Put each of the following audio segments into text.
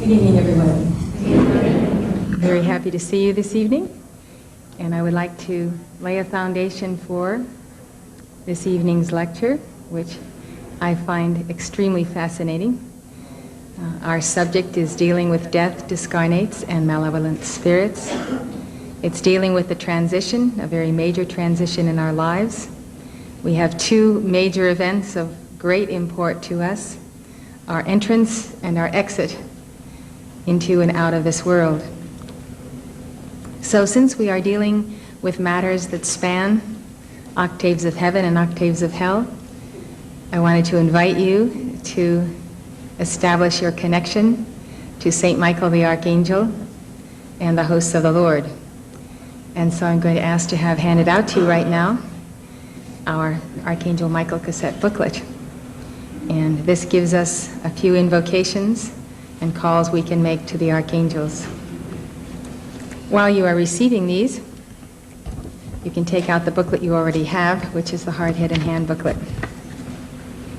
Good evening, everyone. Very happy to see you this evening, and I would like to lay a foundation for this evening's lecture, which I find extremely fascinating. Our subject is dealing with death, discarnates, and malevolent spirits. It's dealing with the transition, a very major transition in our lives. We have two major events of great import to us: our entrance and our exit into and out of this world. So since we are dealing with matters that span octaves of heaven and octaves of hell, I wanted to invite you to establish your connection to Saint Michael the Archangel and the hosts of the Lord. And so I'm going to ask to have handed out to you right now our Archangel Michael cassette booklet. And this gives us a few invocations and calls we can make to the archangels. While you are receiving these, you can take out the booklet you already have, which is the Heart, Head, and Hand booklet.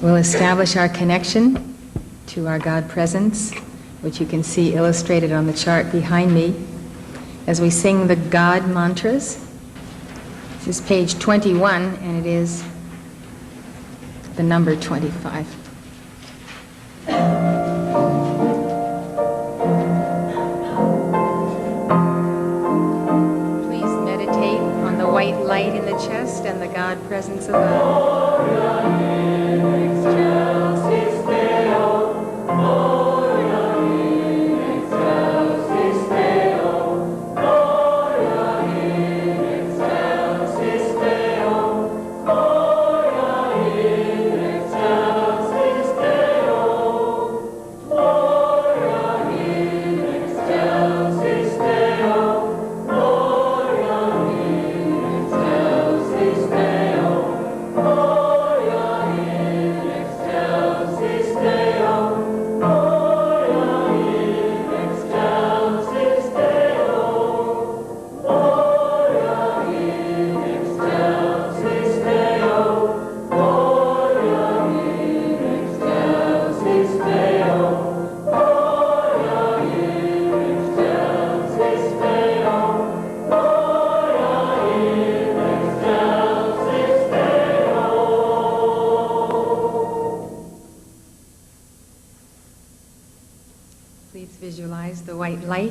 We'll establish our connection to our God presence, which you can see illustrated on the chart behind me, as we sing the God mantras. This is page 21, and it is the number 25. Please meditate on the white light in the chest and the God presence above.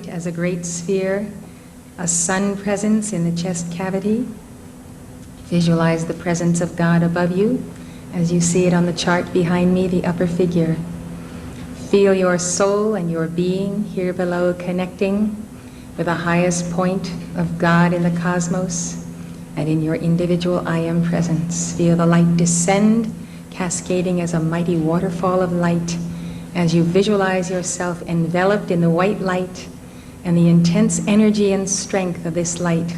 As a great sphere, a sun presence in the chest cavity. Visualize the presence of God above you as you see it on the chart behind me, the upper figure. Feel your soul and your being here below connecting with the highest point of God in the cosmos and in your individual I Am presence. Feel the light descend, cascading as a mighty waterfall of light as you visualize yourself enveloped in the white light and the intense energy and strength of this light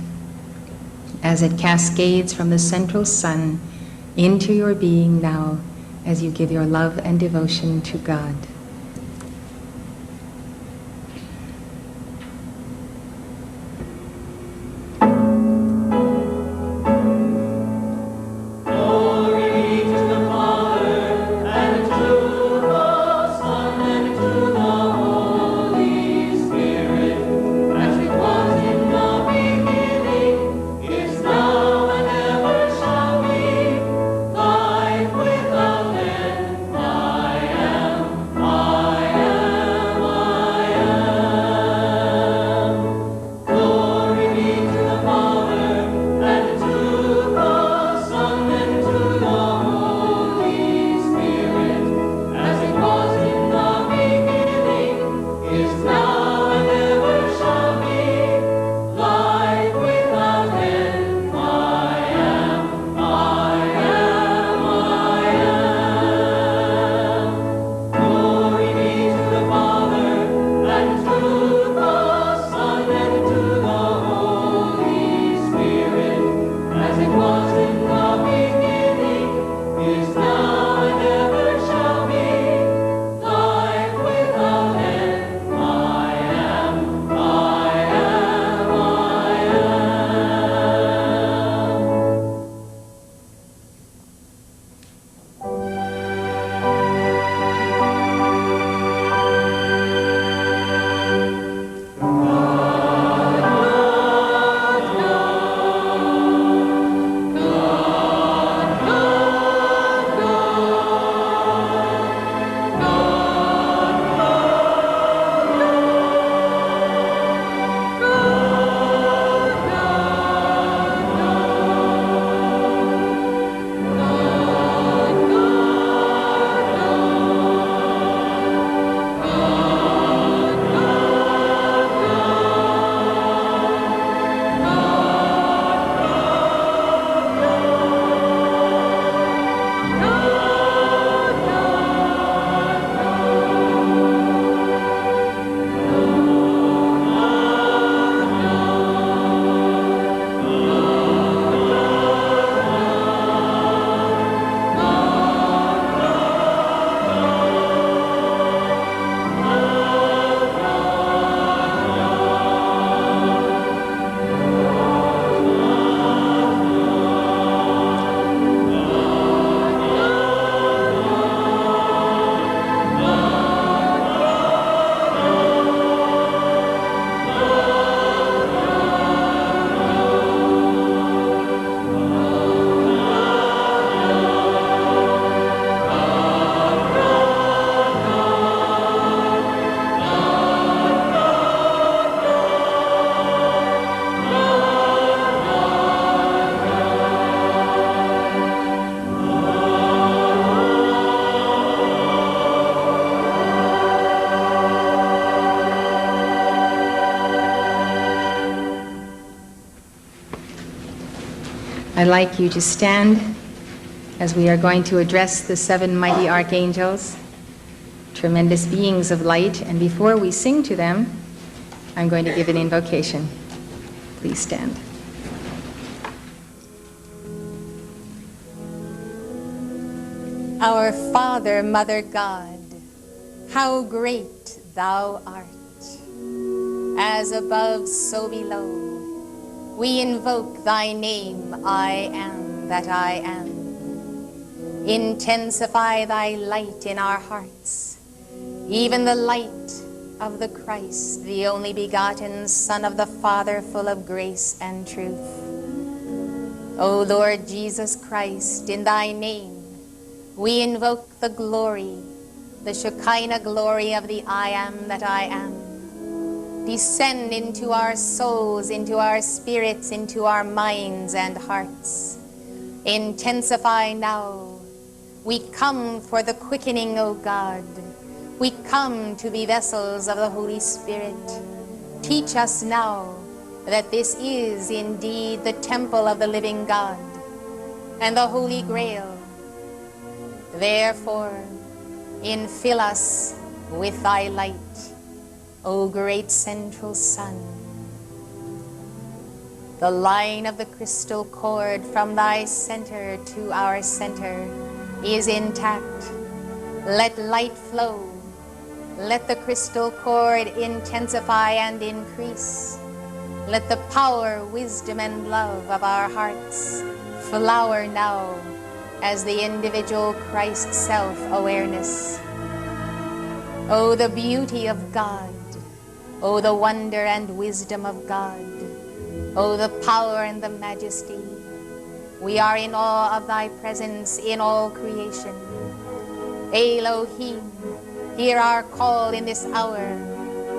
as it cascades from the central sun into your being now as you give your love and devotion to God. I I'd like you to stand as we are going to address the 7 mighty archangels, tremendous beings of light, and before we sing to them, I'm going to give an invocation. Please stand. Our Father, Mother God, how great Thou art. As above, so below, we invoke Thy name, I am that I am. Intensify Thy light in our hearts, even the light of the Christ, the only begotten Son of the Father, full of grace and truth. O Lord Jesus Christ, in Thy name, we invoke the glory, the Shekinah glory of the I am that I am. Descend into our souls, into our spirits, into our minds and hearts. Intensify now. We come for the quickening, O God. We come to be vessels of the Holy Spirit. Teach us now that this is indeed the temple of the living God and the Holy Grail. Therefore, infill us with Thy light, O great central sun. The line of the crystal cord from Thy center to our center is intact. Let light flow. Let the crystal cord intensify and increase. Let the power, wisdom, and love of our hearts flower now as the individual Christ self-awareness. Oh, the beauty of God. Oh, the wonder and wisdom of God. Oh, the power and the majesty. We are in awe of Thy presence in all creation. Elohim, hear our call in this hour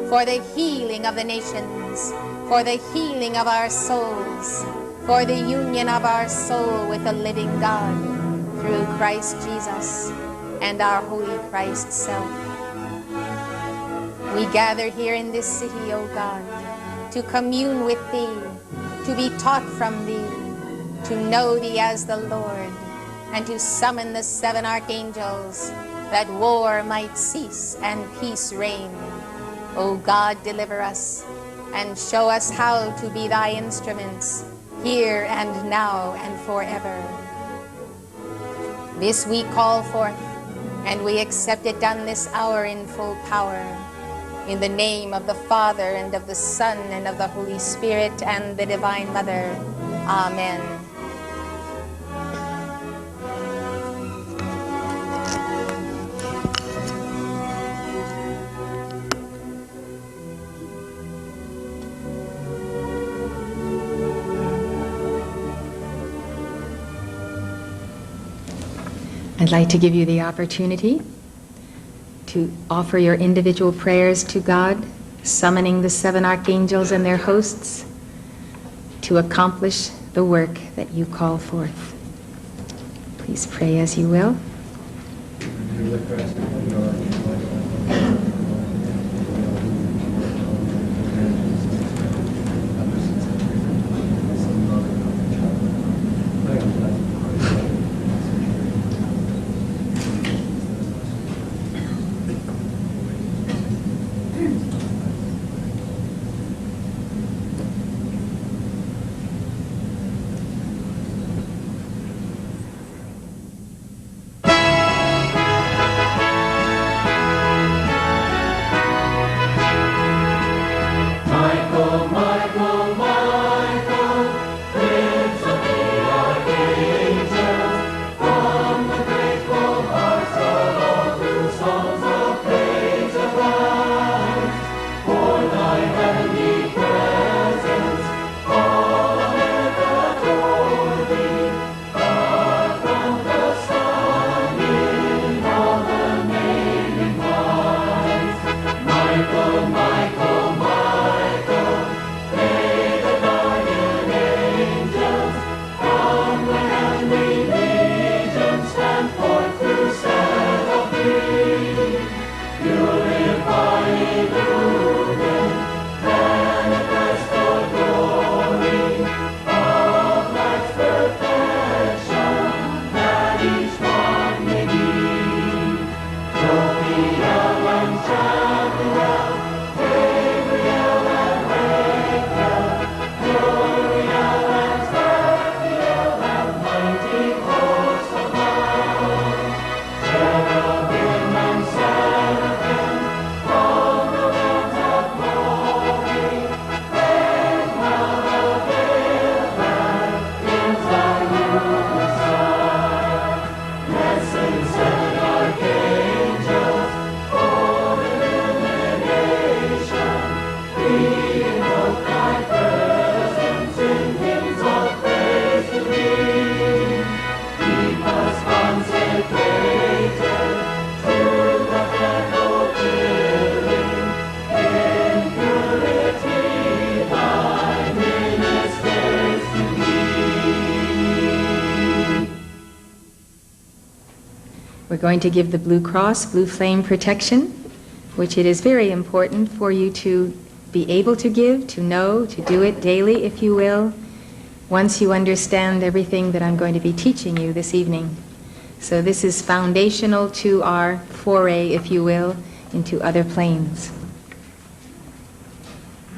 for the healing of the nations, for the healing of our souls, for the union of our soul with the living God through Christ Jesus and our holy Christ self. We gather here in this city, O God, to commune with Thee, to be taught from Thee, to know Thee as the Lord, and to summon the 7 archangels, that war might cease and peace reign. O God, deliver us, and show us how to be Thy instruments, here and now and forever. This we call forth, and we accept it done this hour in full power. In the name of the Father, and of the Son, and of the Holy Spirit, and the Divine Mother. Amen. I'd like to give you the opportunity to offer your individual prayers to God, summoning the 7 archangels and their hosts to accomplish the work that you call forth. Please pray as you will. going to give the blue cross, blue flame protection, which it is very important for you to be able to give, to know, to do it daily, if you will, once you understand everything that I'm going to be teaching you this evening. So this is foundational to our foray, if you will, into other planes.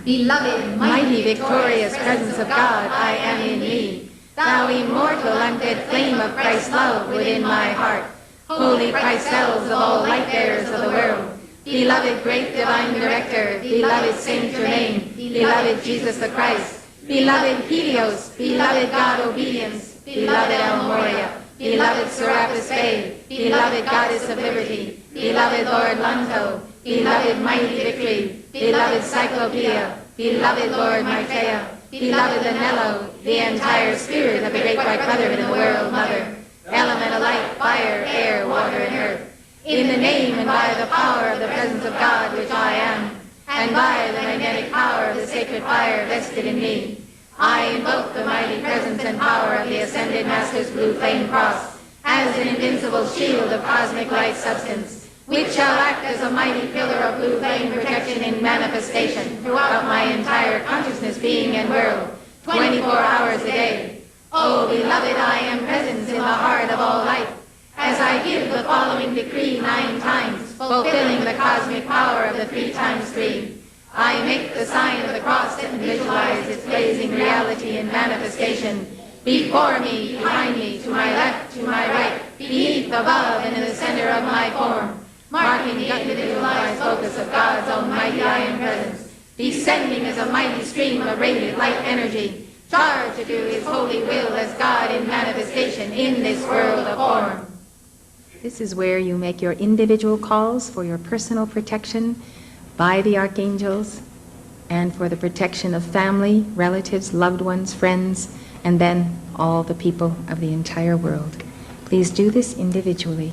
Beloved, Mighty, victorious presence of God, I am in me. Thou immortal, undead flame of Christ's love within my heart. Holy Christ cells of all light-bearers of the world. Beloved great divine director, beloved Saint Germain, beloved Jesus the Christ, beloved Helios, beloved God Obedience, beloved El Moria, beloved Serapis Bey, beloved Goddess of Liberty, beloved Lord Lanto, beloved Mighty Victory, beloved Cyclopeia, beloved Lord Maitreya, beloved Anello, the entire spirit of the Great White Brotherhood of the World Mother, elemental light, fire, air, water, and earth, in the name and by the power of the presence of God which I am, and by the magnetic power of the sacred fire vested in me, I invoke the mighty presence and power of the Ascended Master's blue flame cross as an invincible shield of cosmic light substance, which shall act as a mighty pillar of blue flame protection in manifestation throughout my entire consciousness, being, and world, 24 hours a day. Oh, beloved, I am presence in the heart of all light, as I give the following decree 9 times, fulfilling the cosmic power of the 3 times 3. I make the sign of the cross and visualize its blazing reality and manifestation before me, behind me, to my left, to my right, beneath, above, and in the center of my form, marking the individualized focus of God's almighty I Am presence, descending as a mighty stream of radiant light energy, charged to do His holy will as God in manifestation in this world of form. This is where you make your individual calls for your personal protection by the archangels and for the protection of family, relatives, loved ones, friends, and then all the people of the entire world. Please do this individually.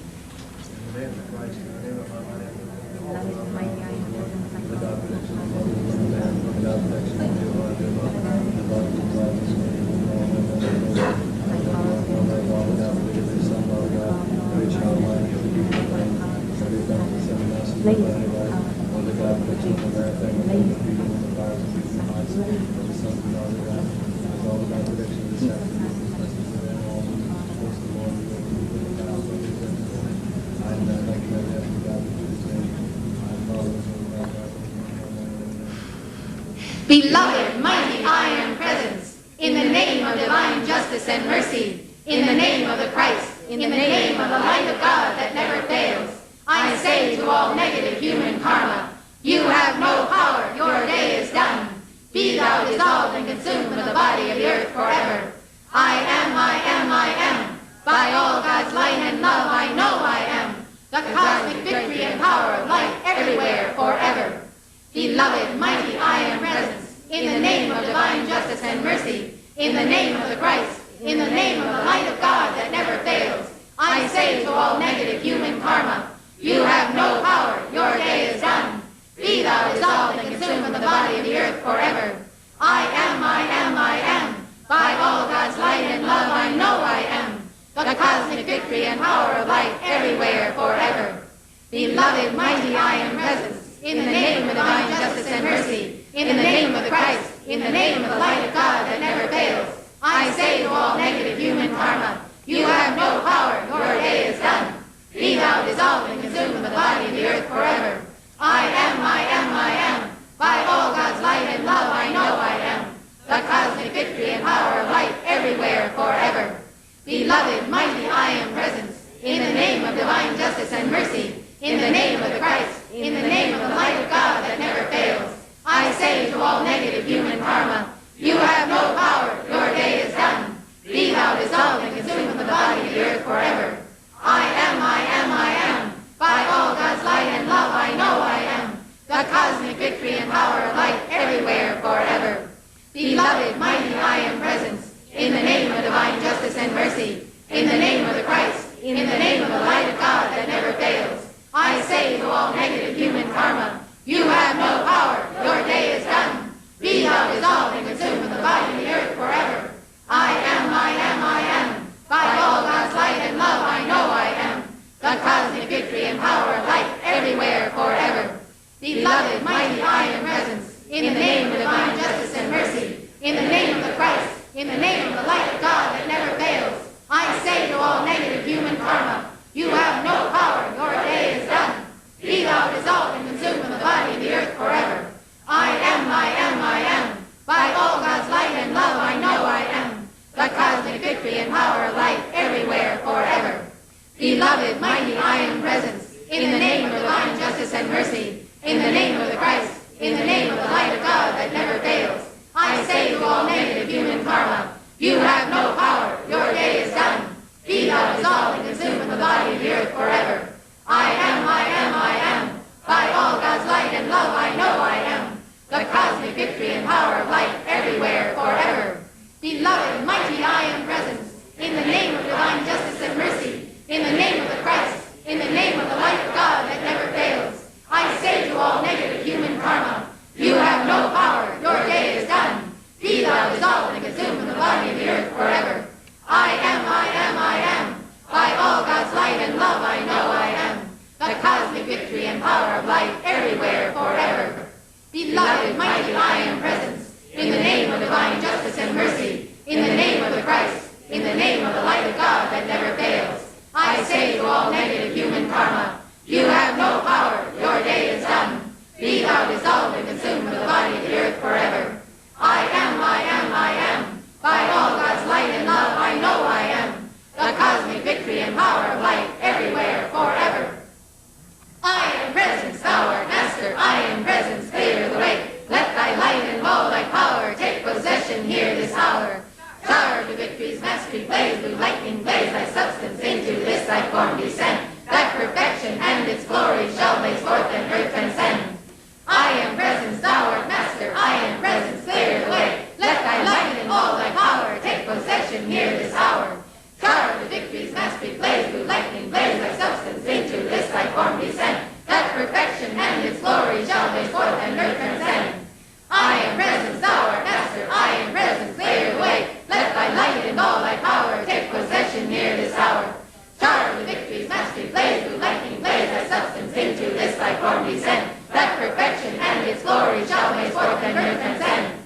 Beloved, mighty I Am presence, in the name of divine justice and mercy, in the name of the Christ, in the name of the light of God that never fails, I say to all negative human karma, you have no power, your day is done. Be thou dissolved and consumed with the body of the earth forever. I am, I am, I am. By all God's light and love I know I am. The cosmic victory and power of light everywhere forever. Beloved, mighty I Am presence, in the name of divine justice and mercy, in the name of the Christ, in the name of the light of God that never fails, I say to all negative human karma, you have no power, your day is done. Be thou dissolved and consumed from the body of the earth forever. I am, I am, I am. By all God's light and love I know I am. The cosmic victory and power of light everywhere forever. Beloved, mighty I Am presence, in the name of divine justice and mercy, in the name of the Christ, in the name of the light of God that never fails, I say to all negative human karma, you have no power, your day is done. Be thou dissolved and consumed from the body of the earth forever. I am, I am, I am. By all God's light and love I know I am. The cosmic victory and power of light everywhere forever. Beloved, mighty I Am presence, in the name of divine justice and mercy, in the name of the Christ, in the name of the light of God that never fails, I say to all negative human karma, you have no power, your day is done. Be thou dissolved and consumed from the body of the earth forever. I am, I am, I am. By all God's light and love I know I am. The cosmic victory and power of light everywhere forever. Beloved, mighty I Am presence, in the name of divine justice and mercy, in the name of the Christ, in the name of the light of God that never fails, I say to all negative human karma, you have no power, your day is done. Be thou dissolved and consumed from the body of the earth forever. I am, I am, I am. By all God's light and love I know I am. The cosmic Beloved, mighty I am presence, in the name of divine justice and mercy, in the name of the Christ, in the name of the light of God that never fails, I say to all negative human karma, you have no power, your day is done. Be thou dissolved and consumed in the body of the earth forever. I am, I am, I am. By all God's light and love I know I am. The cosmic victory and power of light everywhere forever. Beloved, mighty I am presence, in the name of divine justice and mercy, in the name of the Christ, in the name of the light of God that never fails, I say to all negative human karma, you have no power, your day is done. Be thou dissolved and consumed in the body of the earth forever. I am, I am, I am. By all God's light and love I know I am. The cosmic victory and power of light everywhere forever. Beloved, mighty I am presence, in the name of divine justice and mercy, in the name of the Christ, in the name of the light of God that never fails, I say to all negative human karma, you have no power, your day is done. Be thou dissolved and consumed in the body of the earth forever. I am, I am, I am. By all God's light and love I know I am. The cosmic victory and power of light everywhere forever. Beloved, mighty I am presence, in the name of divine justice and mercy, in the name of the Christ, in the name of the light of God that never fails, I say to all negative human karma, you have no power, your day is done. Be thou dissolved and consumed in the body of the earth forever. I am, I am, I am. By all God's light and love I know I am. The cosmic victory and power of light everywhere forever. I am presence, thou art master. I am presence, clear the way. Let thy light and all thy power take possession here this hour. Shower to victory's mastery, blaze blue lightning, blaze thy substance into this thy form descend. That perfection and its glory shall blaze forth and earth transcend. I am presence, thou art master. I am presence, clear the way. Let thy light and all thy power take possession here this hour. Shower to victory's mastery, blaze blue lightning, blaze thy substance into this thy form descend. That perfection and its glory shall blaze forth and earth transcend. I am presence, thou art master. I am presence, clear the way. Let thy light and all thy power take possession here this hour. Shower to victory's mastery, blaze blue lightning, blaze thy substance into this thy form descend. That perfection and its glory shall blaze forth and earth transcend.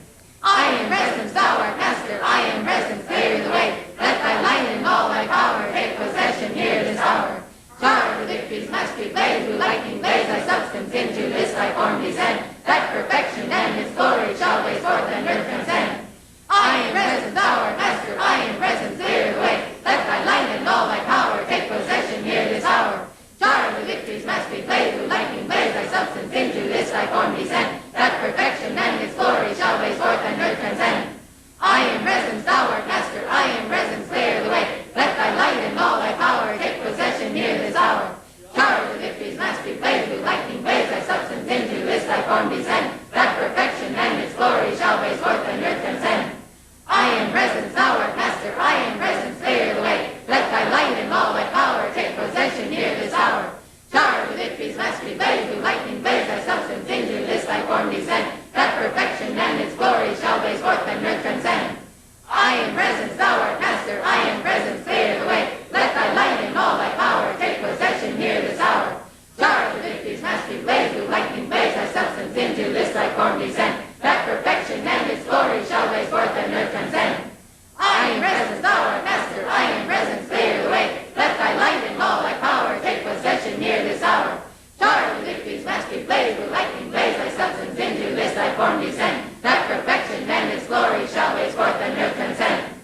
I am presence, thou art master. I am presence, clear the way. Let thy light and all thy power take possession here this hour. Shower to victory's mastery, blaze blue lightning, blaze thy substance into this thy form descend. That perfection and its glory shall blaze forth and earth transcend. I am presence, thou art master. I am presence, clear the way. Let thy light and all thy power take possession here this hour. Shower to victory's mastery, blaze blue lightning, blaze thy substance into this thy form descend. That perfection and its glory shall blaze forth and earth transcend. I am presence, thou art master. I am presence, clear the way. Let thy light and all thy power take possession here this hour. Shower to victory's mastery, blaze blue lightning, blaze thy substance into this thy form descend. That perfection and its glory shall blaze forth and earth transcend. I am presence, thou art master. I am presence, clear the way. Let thy light and all thy power take possession here this hour. Shower to victory's mastery, blaze blue lightning, blaze thy substance into this thy form descend. That perfection and its glory shall blaze forth and earth transcend. I am presence, thou art master. I am presence, clear the way. Let thy light and all thy power take possession here this hour. Shower to victory's mastery, blaze blue lightning, blaze thy substance into this thy form descend. That perfection and its glory shall blaze forth and earth transcend. I am presence, thou art master. I am presence, clear the way. Let thy light and all thy power take possession here this hour. Shower to victory's mastery, blaze blue lightning, blaze thy substance into this thy form descend. That perfection and its glory shall blaze forth and earth transcend.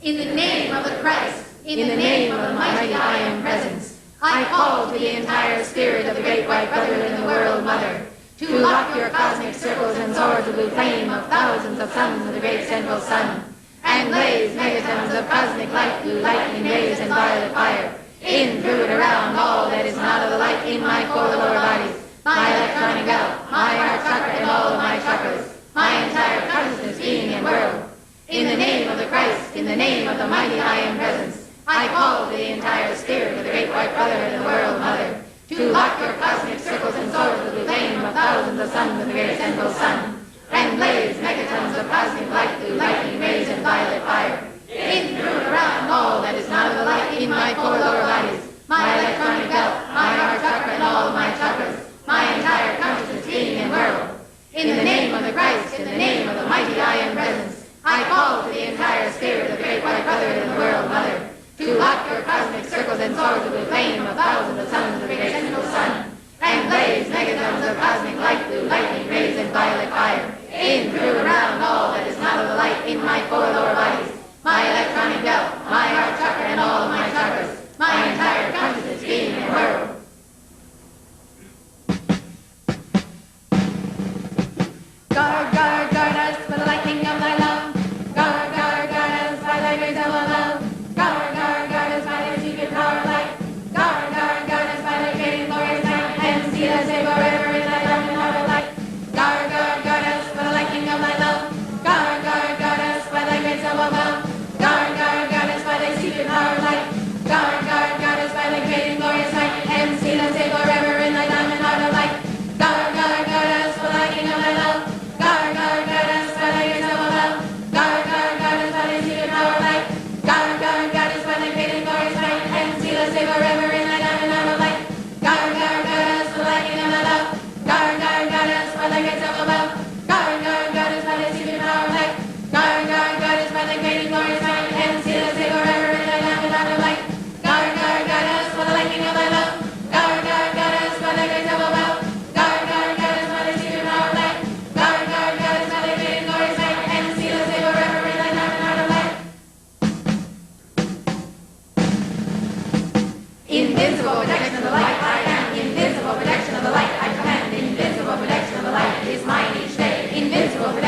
In the name of the Christ, in the name of the mighty I am presence, I call to the entire spirit of the great white brotherhood and the world mother, to lock your cosmic circles and soar to blue flame of thousands of suns of the great central sun, and blaze megatons of cosmic light, blue lightning rays and violet fire, in, through, and around all that is not of the light in my four lower bodies, my electronic belt, my heart chakra and all of my chakras, my entire consciousness, being, and world. In the name of the Christ, in the name of the mighty I am presence, I call to the entire spirit of the great white brotherhood and the world mother, to lock your cosmic circles and soar to the blue flame of thousands of suns of the great central sun, and blaze megatons of cosmic light, blue lightning rays and violet fire, in, through, and around all that is not of the light in my four lower bodies, my electronic belt, my heart chakra and all of my chakras, my entire consciousness, being,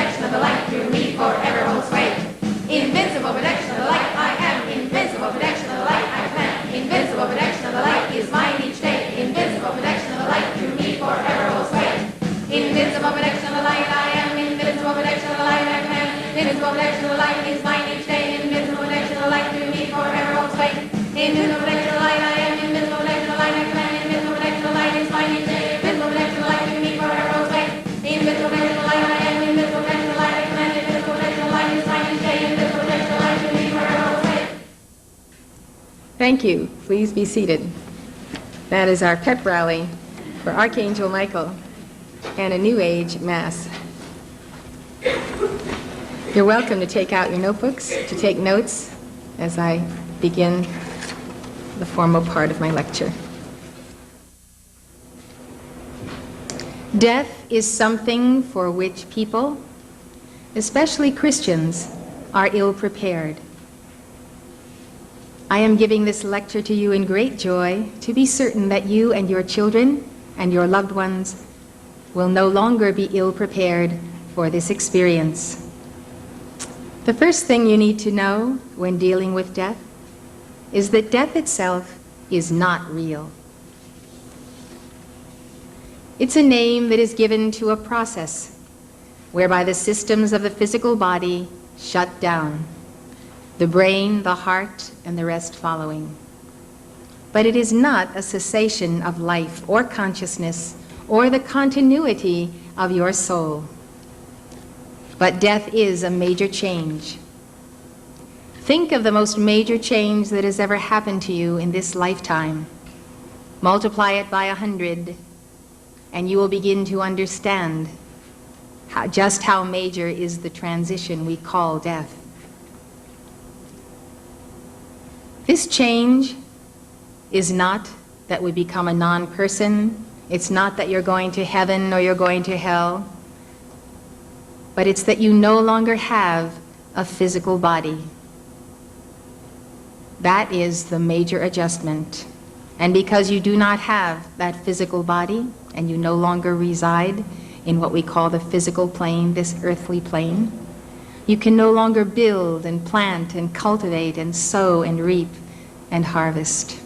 protection of the light through me forever holds sway. Invincible protection of the light I am. Invincible protection of the light I plan. Invincible protection of the light is mine each day. Invincible protection of the light through me forever holds sway. Invincible protection of the light I am. Invincible protection of the light I command. Invincible protection of the light is mine each day. Invincible protection of the light through me forever holds sway. Invincible protection of the light I am. Invincible protection of the light I command. Invincible protection of the light is mine each day. Invincible protection of the light through me forever holds sway. Invincible protection of the light I am. Invincible protection of the light I command. Invincible protection of the light is mine each day. Invincible protection of the light through me forever holds sway. Thank you. Please be seated. That is our pep rally for Archangel Michael and a New Age Mass. You're welcome to take out your notebooks, to take notes as I begin the formal part of my lecture. Death is something for which people, especially Christians, are ill-prepared. I am giving this lecture to you in great joy to be certain that you and your children and your loved ones will no longer be ill-prepared for this experience. The first thing you need to know when dealing with death is that death itself is not real. It's a name that is given to a process whereby the systems of the physical body shut down, the brain, the heart, and the rest following. But it is not a cessation of life or consciousness or the continuity of your soul. But death is a major change. Think of the most major change that has ever happened to you in this lifetime. Multiply it by 100, and you will begin to understand just how major is the transition we call death. This change is not that we become a non-person. It's not that you're going to heaven or you're going to hell. But it's that you no longer have a physical body. That is the major adjustment. And because you do not have that physical body, and you no longer reside in what we call the physical plane, this earthly plane, you can no longer build and plant and cultivate and sow and reap and harvest.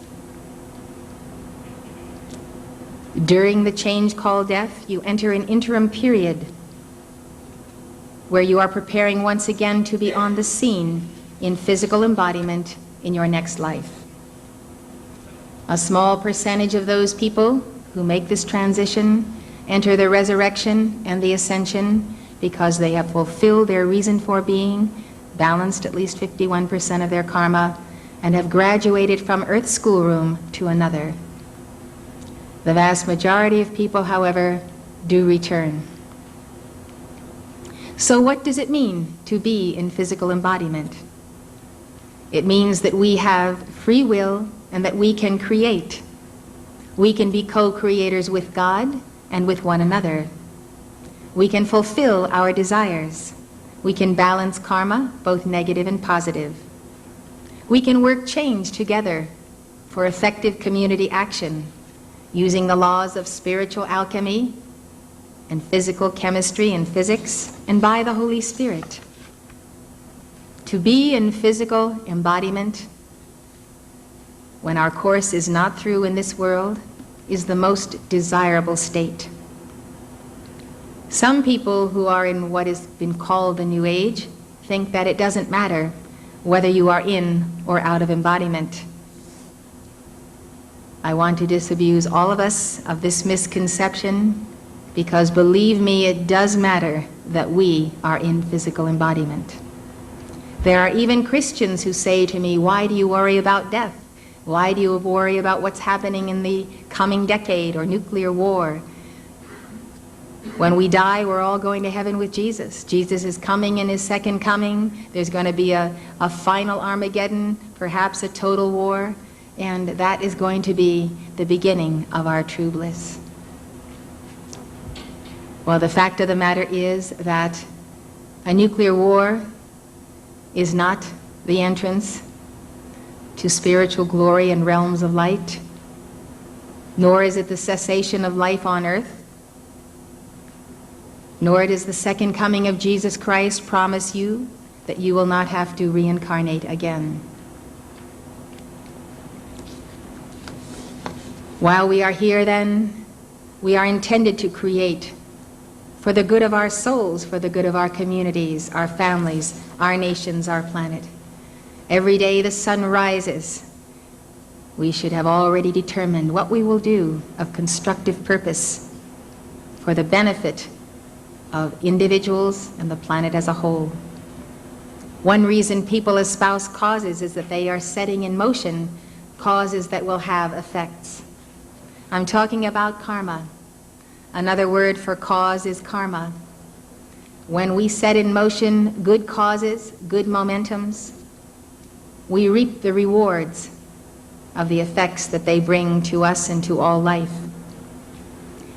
During the change called death, you enter an interim period where you are preparing once again to be on the scene in physical embodiment in your next life. A small percentage of those people who make this transition enter the resurrection and the ascension because they have fulfilled their reason for being, balanced at least 51% of their karma, and have graduated from Earth schoolroom to another. The vast majority of people, however, do return. So what does it mean to be in physical embodiment? It means that we have free will and that we can create. We can be co-creators with God and with one another. We can fulfill our desires. We can balance karma, both negative and positive. We can work change together for effective community action, using the laws of spiritual alchemy and physical chemistry and physics, and by the Holy Spirit. To be in physical embodiment when our course is not through in this world is the most desirable state. Some people who are in what has been called the New Age think that it doesn't matter whether you are in or out of embodiment. I want to disabuse all of us of this misconception, because believe me, it does matter that we are in physical embodiment. There are even Christians who say to me, why do you worry about death? Why do you worry about what's happening in the coming decade or nuclear war? When we die, we're all going to heaven with Jesus. Jesus is coming in his second coming. There's going to be a final Armageddon, perhaps a total war, and that is going to be the beginning of our true bliss. Well, the fact of the matter is that a nuclear war is not the entrance to spiritual glory and realms of light, nor is it the cessation of life on earth, Nor does the second coming of Jesus Christ promise you that you will not have to reincarnate again. While we are here then, we are intended to create for the good of our souls, for the good of our communities, our families, our nations, our planet. Every day the sun rises, we should have already determined what we will do of constructive purpose for the benefit of individuals and the planet as a whole. One reason people espouse causes is that they are setting in motion causes that will have effects. I'm talking about karma. Another word for cause is karma. When we set in motion good causes, good momentums, we reap the rewards of the effects that they bring to us and to all life.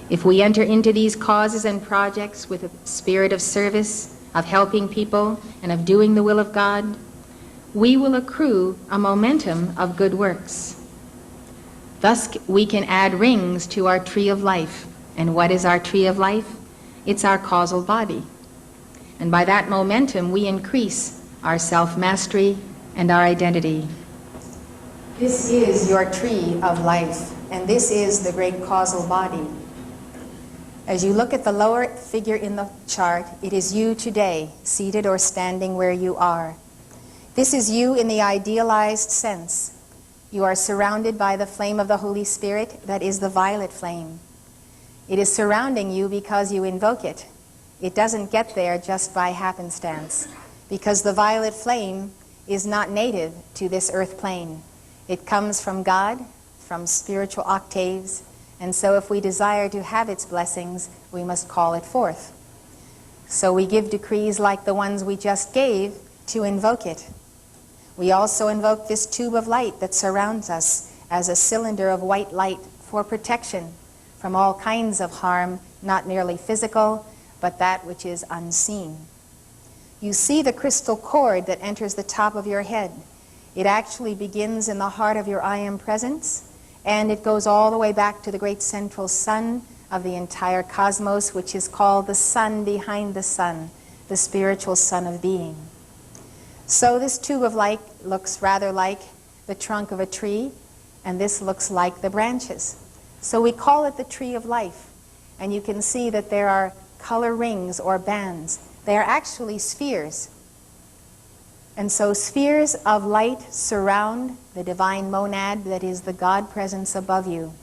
If we enter into these causes and projects with a spirit of service, of helping people, and of doing the will of God, we will accrue a momentum of good works. Thus, we can add rings to our tree of life. And what is our tree of life? It's our causal body. And by that momentum, we increase our self-mastery and our identity. This is your tree of life, and this is the great causal body. As you look at the lower figure in the chart, it is you today, seated or standing where you are. This is you in the idealized sense. You are surrounded by the flame of the Holy Spirit, that is the violet flame. It is surrounding you because you invoke it. It doesn't get there just by happenstance, because the violet flame is not native to this earth plane. It comes from God, from spiritual octaves, and so if we desire to have its blessings, we must call it forth. So we give decrees like the ones we just gave to invoke it. We also invoke this tube of light that surrounds us as a cylinder of white light for protection from all kinds of harm, not merely physical, but that which is unseen. You see the crystal cord that enters the top of your head. It actually begins in the heart of your I Am Presence, and it goes all the way back to the great central sun of the entire cosmos, which is called the sun behind the sun, the spiritual sun of being. So this tube of light looks rather like the trunk of a tree, and this looks like the branches. So we call it the tree of life, and you can see that there are color rings or bands. They are actually spheres. And so spheres of light surround the divine monad, that is the God presence above you.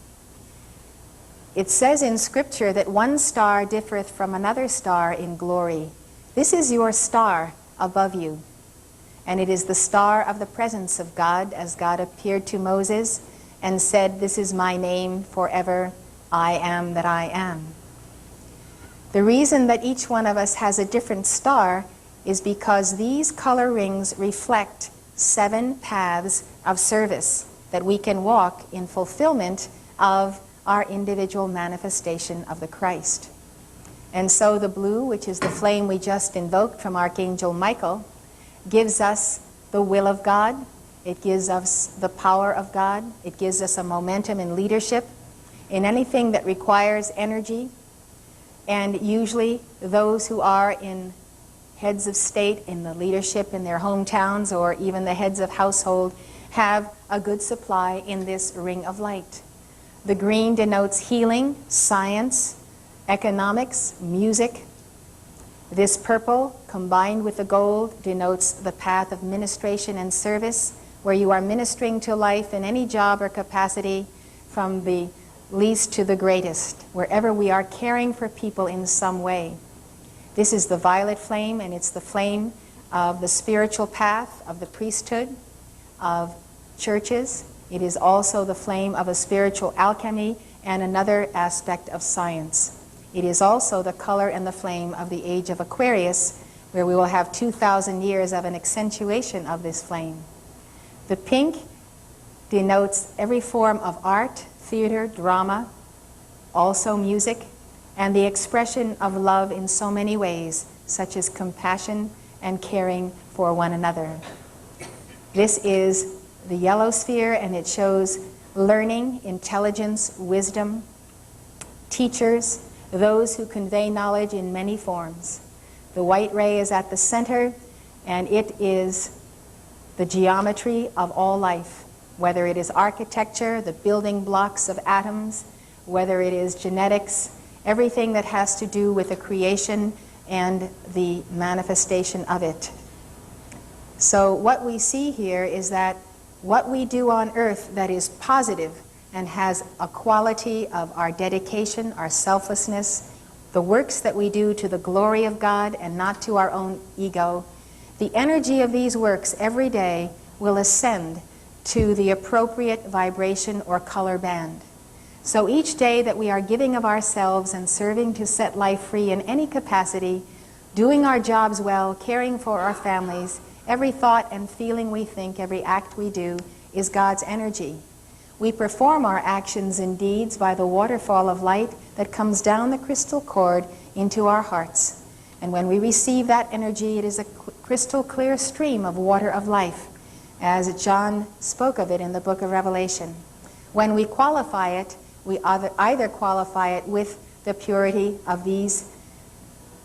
It says in Scripture that one star differeth from another star in glory. This is your star above you. And it is the star of the presence of God, as God appeared to Moses and said, "This is my name forever, I am that I am." The reason that each one of us has a different star is because these color rings reflect 7 paths of service that we can walk in fulfillment of our individual manifestation of the Christ. And so the blue, which is the flame we just invoked from Archangel Michael, gives us the will of God, it gives us the power of God, it gives us a momentum in leadership, in anything that requires energy. And usually those who are in heads of state, in the leadership in their hometowns, or even the heads of household, have a good supply in this ring of light. The green denotes healing, science, economics, music. This purple, combined with the gold, denotes the path of ministration and service, where you are ministering to life in any job or capacity, from the least to the greatest, wherever we are caring for people in some way. This is the violet flame, and it's the flame of the spiritual path, of the priesthood, of churches. It is also the flame of a spiritual alchemy and another aspect of science. It is also the color and the flame of the age of Aquarius, where we will have 2,000 years of an accentuation of this flame. The pink denotes every form of art, theater, drama, also music, and the expression of love in so many ways, such as compassion and caring for one another. This is the yellow sphere, and it shows learning, intelligence, wisdom, teachers, those who convey knowledge in many forms. The white ray is at the center, and it is the geometry of all life, whether it is architecture, the building blocks of atoms, whether it is genetics, everything that has to do with the creation and the manifestation of it. So what we see here is that what we do on earth that is positive and has a quality of our dedication, our selflessness, the works that we do to the glory of God and not to our own ego, the energy of these works every day will ascend to the appropriate vibration or color band. So each day that we are giving of ourselves and serving to set life free in any capacity, doing our jobs well, caring for our families, every thought and feeling we think, every act we do is God's energy. We perform our actions and deeds by the waterfall of light that comes down the crystal cord into our hearts. And when we receive that energy, it is a crystal clear stream of water of life, as John spoke of it in the book of Revelation. When we qualify it, we either qualify it with the purity of these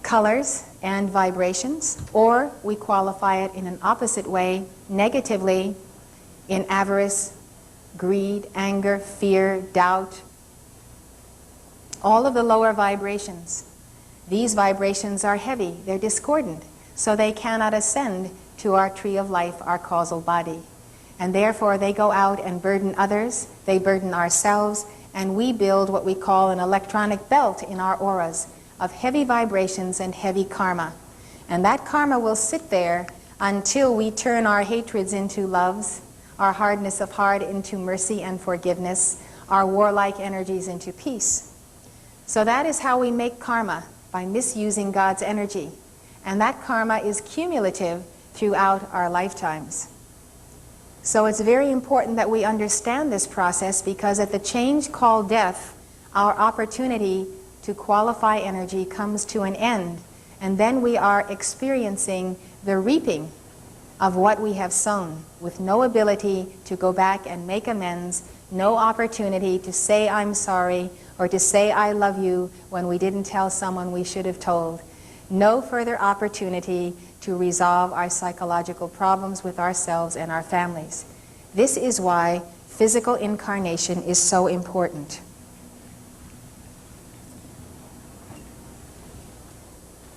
colors and vibrations, or we qualify it in an opposite way, negatively, in avarice, greed, anger, fear, doubt, all of the lower vibrations. These vibrations are heavy, they're discordant, so they cannot ascend to our tree of life, our causal body. And therefore they go out and burden others, they burden ourselves, and we build what we call an electronic belt in our auras of heavy vibrations and heavy karma. And that karma will sit there until we turn our hatreds into loves, our hardness of heart into mercy and forgiveness, our warlike energies into peace. So that is how we make karma, by misusing God's energy. And that karma is cumulative throughout our lifetimes. So it's very important that we understand this process, because at the change called death, our opportunity to qualify energy comes to an end, and then we are experiencing the reaping of what we have sown, with no ability to go back and make amends, no opportunity to say I'm sorry or to say I love you when we didn't tell someone we should have told, no further opportunity to resolve our psychological problems with ourselves and our families. This is why physical incarnation is so important.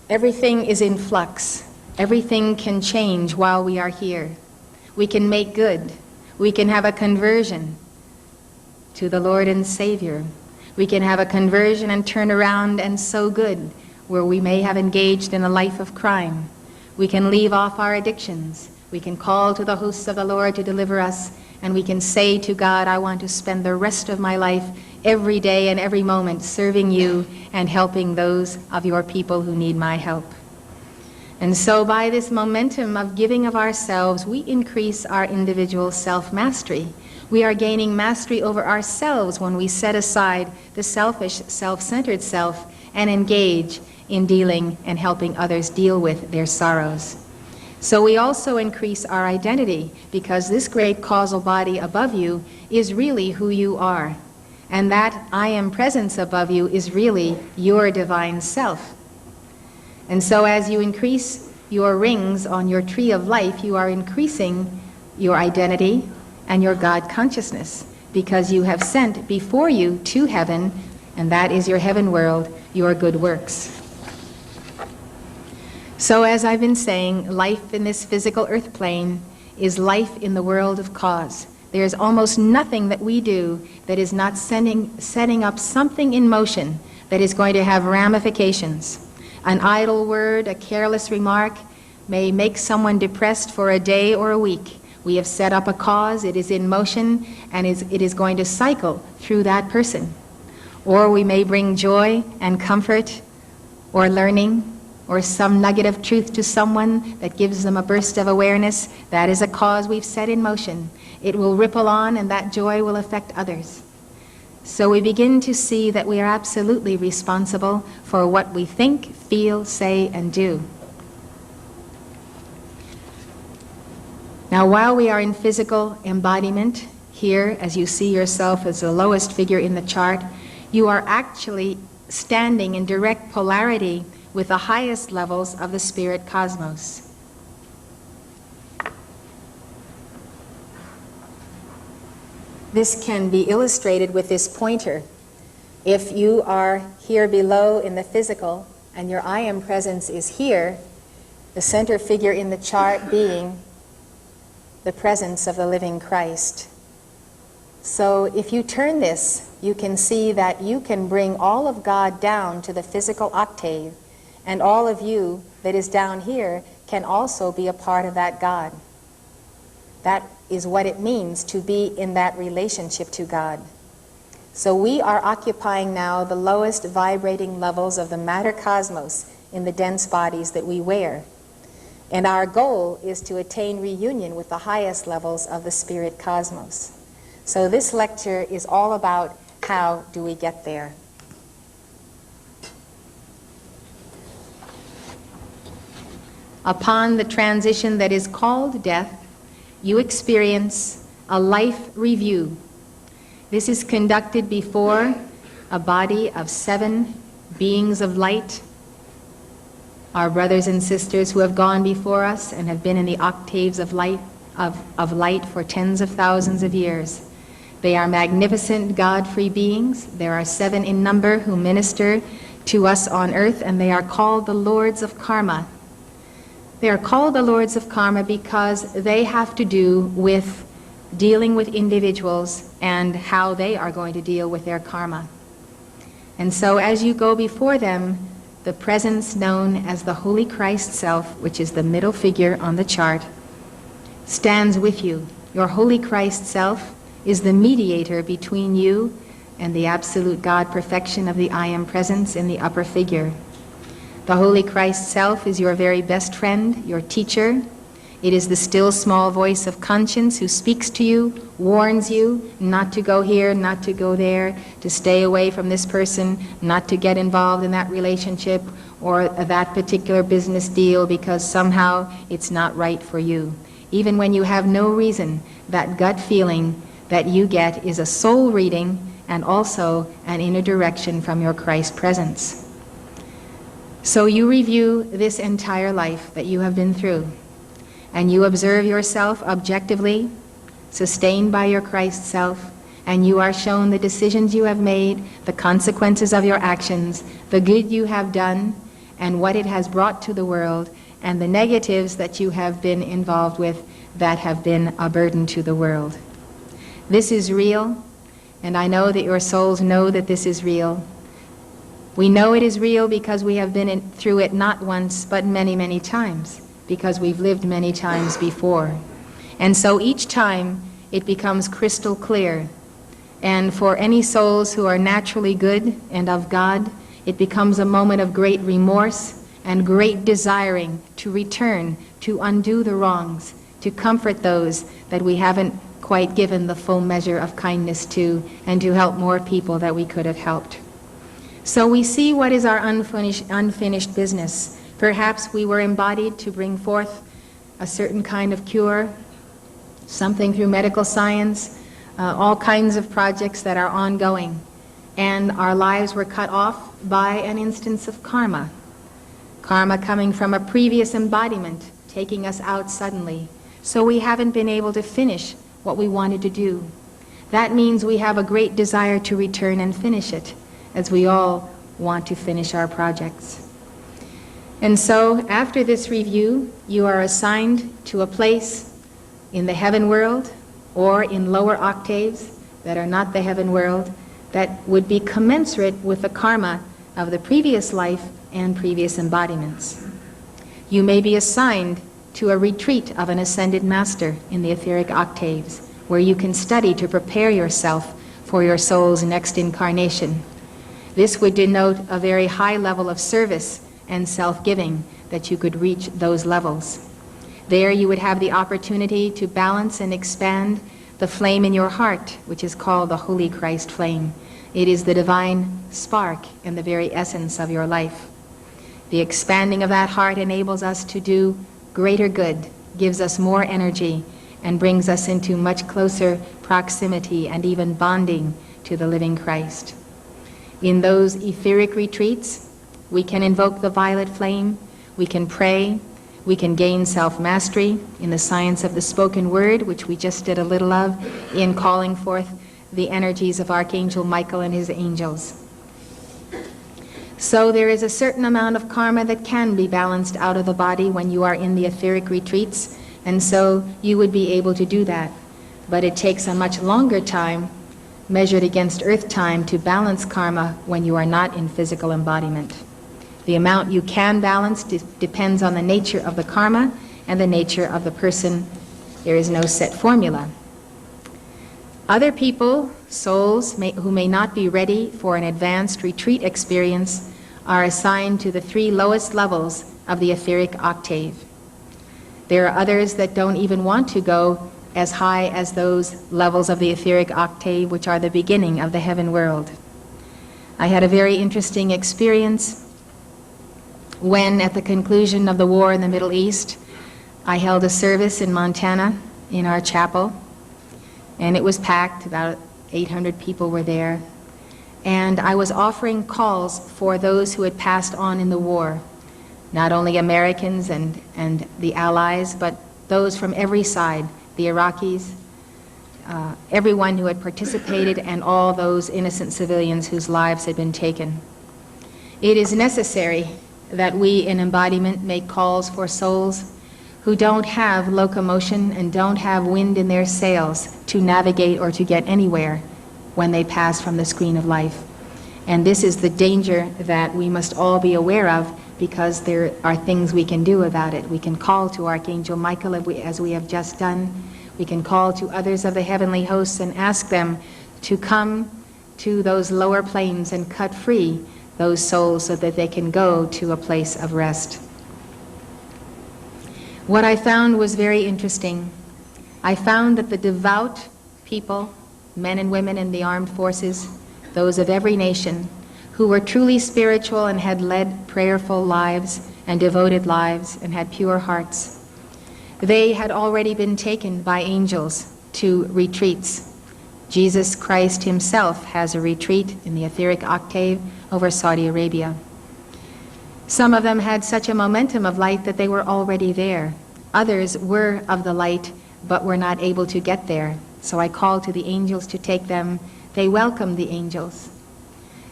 Everything is in flux. Everything can change while we are here. We can make good. We can have a conversion to the Lord and Savior. We can have a conversion and turn around and sow good where we may have engaged in a life of crime. We can leave off our addictions. We can call to the hosts of the Lord to deliver us, and we can say to God, I want to spend the rest of my life every day and every moment serving you and helping those of your people who need my help. And so by this momentum of giving of ourselves, we increase our individual self-mastery. We are gaining mastery over ourselves when we set aside the selfish, self-centered self and engage in dealing and helping others deal with their sorrows. So we also increase our identity, because this great causal body above you is really who you are. And that I am presence above you is really your divine self. And so as you increase your rings on your tree of life, you are increasing your identity and your God consciousness, because you have sent before you to heaven, and that is your heaven world, your good works. So as I've been saying, life in this physical earth plane is life in the world of cause. There's almost nothing that we do that is not setting up something in motion that is going to have ramifications. An idle word, a careless remark may make someone depressed for a day or a week. We have set up a cause, it is in motion, and it is going to cycle through that person. Or we may bring joy and comfort or learning or some nugget of truth to someone that gives them a burst of awareness. That is a cause we've set in motion. It will ripple on, and that joy will affect others. So we begin to see that we are absolutely responsible for what we think, feel, say, and do. Now, while we are in physical embodiment, here, as you see yourself as the lowest figure in the chart, you are actually standing in direct polarity with the highest levels of the spirit cosmos. This can be illustrated with this pointer. If you are here below in the physical and your I Am presence is here, the center figure in the chart being the presence of the living Christ. So if you turn this, you can see that you can bring all of God down to the physical octave, and all of you that is down here can also be a part of that God. That is what it means to be in that relationship to God. So we are occupying now the lowest vibrating levels of the matter cosmos in the dense bodies that we wear. And our goal is to attain reunion with the highest levels of the spirit cosmos. So this lecture is all about how do we get there. Upon the transition that is called death, you experience a life review. This is conducted before a body of 7 beings of light, our brothers and sisters who have gone before us and have been in the octaves of light for tens of thousands of years. They are magnificent God-free beings. There are 7 in number who minister to us on earth, and they are called the Lords of Karma. They are called the Lords of Karma because they have to do with dealing with individuals and how they are going to deal with their karma. And so as you go before them, the presence known as the Holy Christ Self, which is the middle figure on the chart, stands with you. Your Holy Christ Self is the mediator between you and the absolute God perfection of the I Am presence in the upper figure. The Holy Christ Self is your very best friend, your teacher. It is the still small voice of conscience who speaks to you, warns you not to go here, not to go there, to stay away from this person, not to get involved in that relationship or that particular business deal because somehow it's not right for you. Even when you have no reason, that gut feeling that you get is a soul reading and also an inner direction from your Christ presence. So you review this entire life that you have been through, and you observe yourself objectively, sustained by your Christ Self, and you are shown the decisions you have made, the consequences of your actions, the good you have done, and what it has brought to the world, and the negatives that you have been involved with that have been a burden to the world. This is real, and I know that your souls know that this is real. We know it is real because we have been through it not once, but many, many times, because we've lived many times before. And so each time it becomes crystal clear. And for any souls who are naturally good and of God, it becomes a moment of great remorse and great desiring to return, to undo the wrongs, to comfort those that we haven't quite given the full measure of kindness to, and to help more people that we could have helped. So we see what is our unfinished business. Perhaps we were embodied to bring forth a certain kind of cure, something through medical science, all kinds of projects that are ongoing. And our lives were cut off by an instance of karma. Karma coming from a previous embodiment, taking us out suddenly. So we haven't been able to finish what we wanted to do. That means we have a great desire to return and finish it, as we all want to finish our projects. And so after this review, you are assigned to a place in the heaven world or in lower octaves that are not the heaven world that would be commensurate with the karma of the previous life and previous embodiments. You may be assigned to a retreat of an ascended master in the etheric octaves where you can study to prepare yourself for your soul's next incarnation. This would denote a very high level of service and self-giving that you could reach those levels. There you would have the opportunity to balance and expand the flame in your heart, which is called the Holy Christ flame. It is the divine spark and the very essence of your life. The expanding of that heart enables us to do greater good, gives us more energy, and brings us into much closer proximity and even bonding to the living Christ. In those etheric retreats, we can invoke the violet flame, we can pray, we can gain self-mastery in the science of the spoken word, which we just did a little of, in calling forth the energies of Archangel Michael and his angels. So there is a certain amount of karma that can be balanced out of the body when you are in the etheric retreats, and so you would be able to do that. But it takes a much longer time, measured against earth time, to balance karma when you are not in physical embodiment. The amount you can balance depends on the nature of the karma and the nature of the person. There is no set formula. Other people, souls who may not be ready for an advanced retreat experience, are assigned to the 3 lowest levels of the etheric octave. There are others that don't even want to go as high as those levels of the etheric octave, which are the beginning of the heaven world. I had a very interesting experience when, at the conclusion of the war in the Middle East, I held a service in Montana in our chapel, and it was packed. About 800 people were there, and I was offering calls for those who had passed on in the war, not only Americans and the Allies, but those from every side, the Iraqis, everyone who had participated, and all those innocent civilians whose lives had been taken. It is necessary that we in embodiment make calls for souls who don't have locomotion and don't have wind in their sails to navigate or to get anywhere when they pass from the screen of life. And this is the danger that we must all be aware of, because there are things we can do about it. We can call to Archangel Michael as we have just done. We can call to others of the heavenly hosts and ask them to come to those lower planes and cut free those souls so that they can go to a place of rest. What I found was very interesting. I found that the devout people, men and women in the armed forces, those of every nation, who were truly spiritual and had led prayerful lives and devoted lives and had pure hearts, they had already been taken by angels to retreats. Jesus Christ himself has a retreat in the etheric octave over Saudi Arabia. Some of them had such a momentum of light that they were already there. Others were of the light but were not able to get there. So I called to the angels to take them. They welcomed the angels.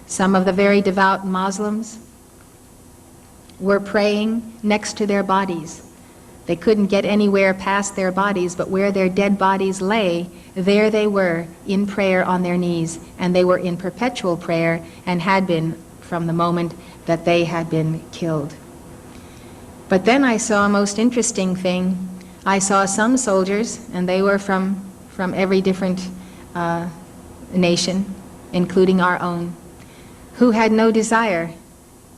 Some of the very devout Muslims were praying next to their bodies. They couldn't get anywhere past their bodies, but where their dead bodies lay, there they were in prayer on their knees, and they were in perpetual prayer and had been from the moment that they had been killed. But then I saw a most interesting thing. I saw some soldiers, and they were from every different nation, including our own, who had no desire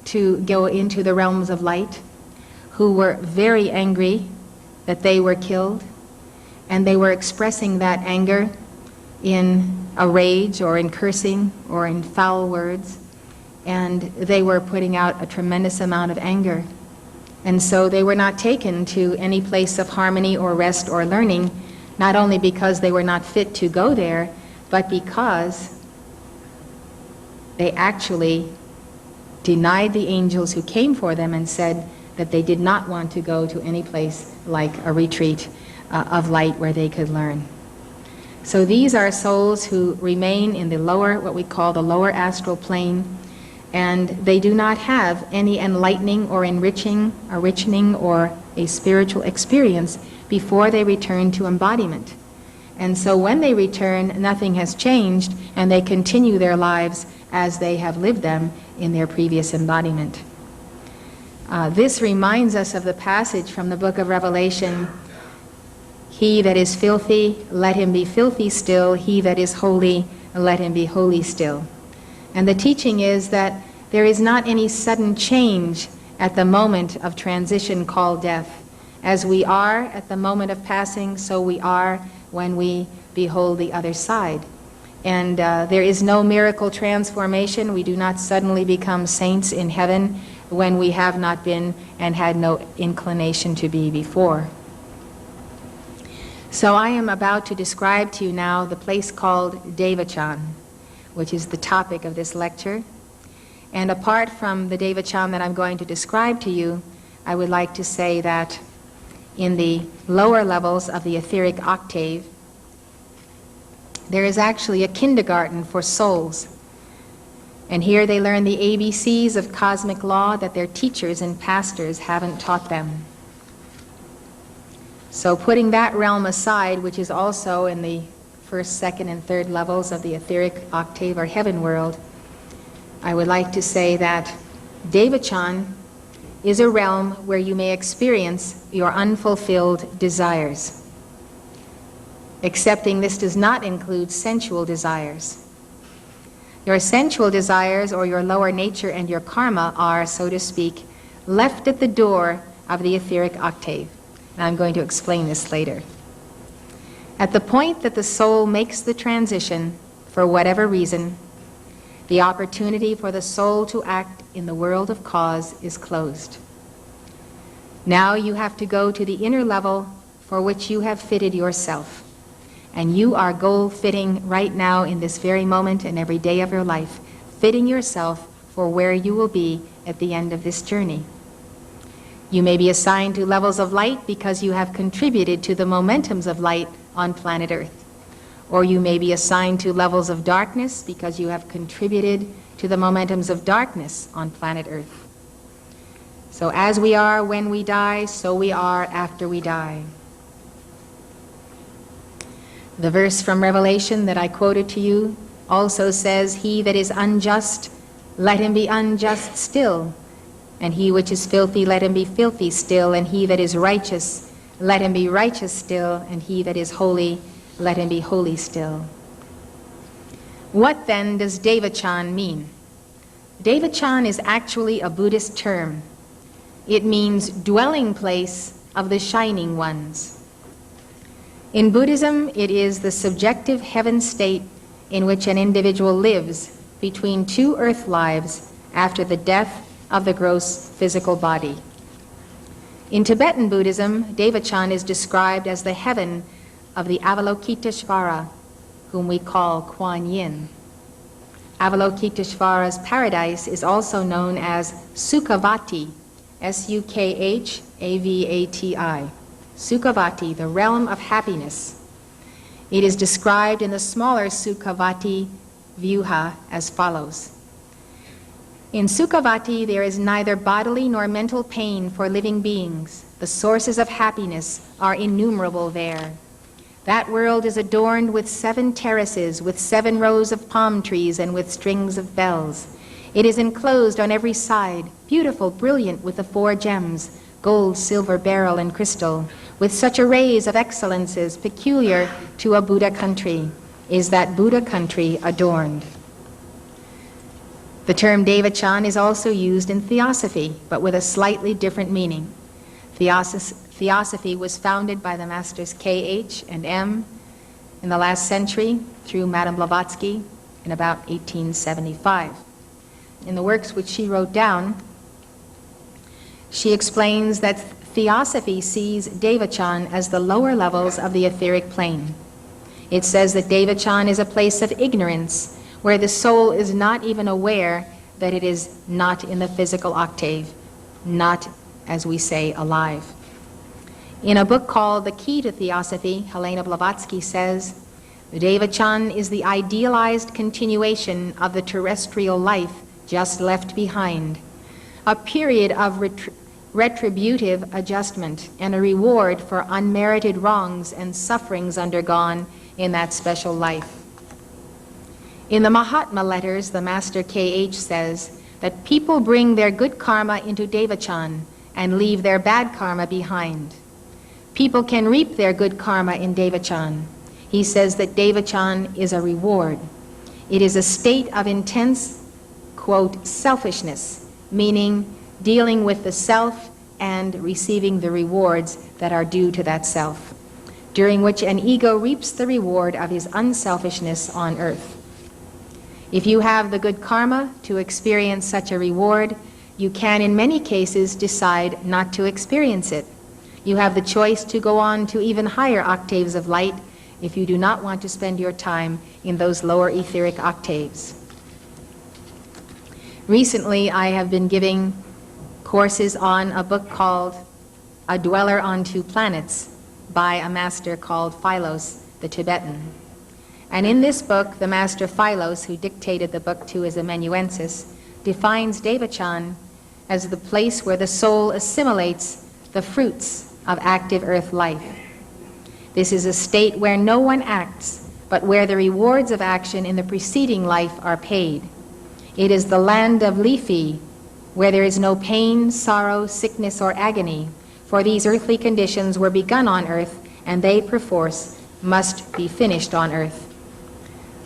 to go into the realms of light, who were very angry that they were killed, and they were expressing that anger in a rage or in cursing or in foul words, and they were putting out a tremendous amount of anger. And so they were not taken to any place of harmony or rest or learning, not only because they were not fit to go there, but because they actually denied the angels who came for them and said that they did not want to go to any place like a retreat of light where they could learn. So these are souls who remain in the lower, what we call the lower astral plane, and they do not have any enlightening or enriching or a spiritual experience before they return to embodiment. And so when they return, nothing has changed, and they continue their lives as they have lived them in their previous embodiment. This reminds us of the passage from the book of Revelation, "He that is filthy, let him be filthy still. He that is holy, let him be holy still." And the teaching is that there is not any sudden change at the moment of transition called death. As we are at the moment of passing, so we are when we behold the other side. And there is no miracle transformation. We do not suddenly become saints in heaven when we have not been and had no inclination to be before. So I am about to describe to you now the place called DEVACHAN, which is the topic of this lecture. And apart from the Devachan that I'm going to describe to you, I would like to say that in the lower levels of the etheric octave, there is actually a kindergarten for souls. And here they learn the ABCs of cosmic law that their teachers and pastors haven't taught them. So putting that realm aside, which is also in the first, second, and third levels of the etheric octave or heaven world, I would like to say that Devachan is a realm where you may experience your unfulfilled desires. Excepting this does not include sensual desires. Your sensual desires, or your lower nature and your karma, are, so to speak, left at the door of the etheric octave. And I'm going to explain this later. At the point that the soul makes the transition, for whatever reason, the opportunity for the soul to act in the world of cause is closed. Now you have to go to the inner level for which you have fitted yourself. And you are goal fitting right now in this very moment and every day of your life, fitting yourself for where you will be at the end of this journey. You may be assigned to levels of light because you have contributed to the momentums of light on planet Earth. Or you may be assigned to levels of darkness because you have contributed to the momentums of darkness on planet Earth. So as we are when we die, so we are after we die. The verse from Revelation that I quoted to you also says, "He that is unjust, let him be unjust still. And he which is filthy, let him be filthy still. And he that is righteous, let him be righteous still. And he that is holy, let him be holy still." What then does Devachan mean? Devachan is actually a Buddhist term. It means dwelling place of the shining ones. In Buddhism, it is the subjective heaven state in which an individual lives between two earth lives after the death of the gross physical body. In Tibetan Buddhism, Devachan is described as the heaven of the Avalokiteshvara, whom we call Kuan Yin. Avalokiteshvara's paradise is also known as Sukhavati, S-U-K-H-A-V-A-T-I. Sukhavati, the realm of happiness. It is described in the smaller Sukhavati Vyuha as follows. In Sukhavati, there is neither bodily nor mental pain for living beings. The sources of happiness are innumerable there. That world is adorned with 7 terraces, with 7 rows of palm trees, and with strings of bells. It is enclosed on every side, beautiful, brilliant with the 4 gems, gold, silver, beryl, and crystal, with such arrays of excellences peculiar to a Buddha country. Is that Buddha country adorned? The term Devachan is also used in Theosophy, but with a slightly different meaning. Theosophy was founded by the masters K.H. and M. in the last century through Madame Blavatsky in about 1875. In the works which she wrote down, she explains that Theosophy sees Devachan as the lower levels of the etheric plane. It says that Devachan is a place of ignorance, where the soul is not even aware that it is not in the physical octave, not, as we say, alive. In a book called The Key to Theosophy, Helena Blavatsky says, Devachan is the idealized continuation of the terrestrial life just left behind, a period of retributive adjustment and a reward for unmerited wrongs and sufferings undergone in that special life. In the Mahatma letters, the Master K.H. says that people bring their good karma into Devachan and leave their bad karma behind. People can reap their good karma in Devachan. He says that Devachan is a reward. It is a state of intense, quote, selfishness, meaning dealing with the self and receiving the rewards that are due to that self, during which an ego reaps the reward of his unselfishness on earth. If you have the good karma to experience such a reward, you can in many cases decide not to experience it. You have the choice to go on to even higher octaves of light if you do not want to spend your time in those lower etheric octaves. Recently, I have been giving courses on a book called A Dweller on Two Planets by a master called Philos, the Tibetan. And in this book, the master Philos, who dictated the book to his amanuensis, defines DEVACHAN as the place where the soul assimilates the fruits of active earth life. This is a state where no one acts, but where the rewards of action in the preceding life are paid. It is the land of Lethe, where there is no pain, sorrow, sickness, or agony, for these earthly conditions were begun on earth, and they, perforce, must be finished on earth.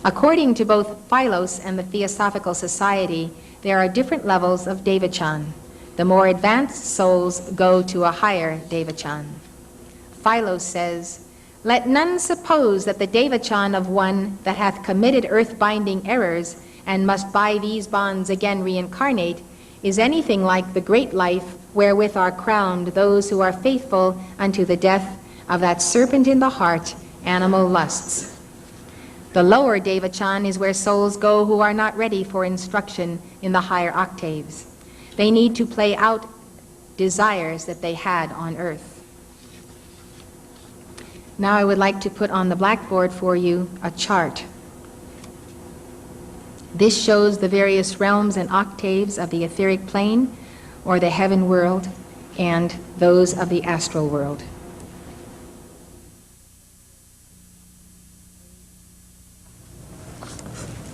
According to both Philos and the Theosophical Society, there are different levels of DEVACHAN. The more advanced souls go to a higher DEVACHAN. Philos says, "Let none suppose that the DEVACHAN of one that hath committed earth-binding errors and must by these bonds again reincarnate is anything like the great life wherewith are crowned those who are faithful unto the death of that serpent in the heart, animal lusts. The lower DEVACHAN is where souls go who are not ready for instruction in the higher octaves. They need to play out desires that they had on earth." Now I would like to put on the blackboard for you a chart. This shows the various realms and octaves of the etheric plane, or the heaven world, and those of the astral world.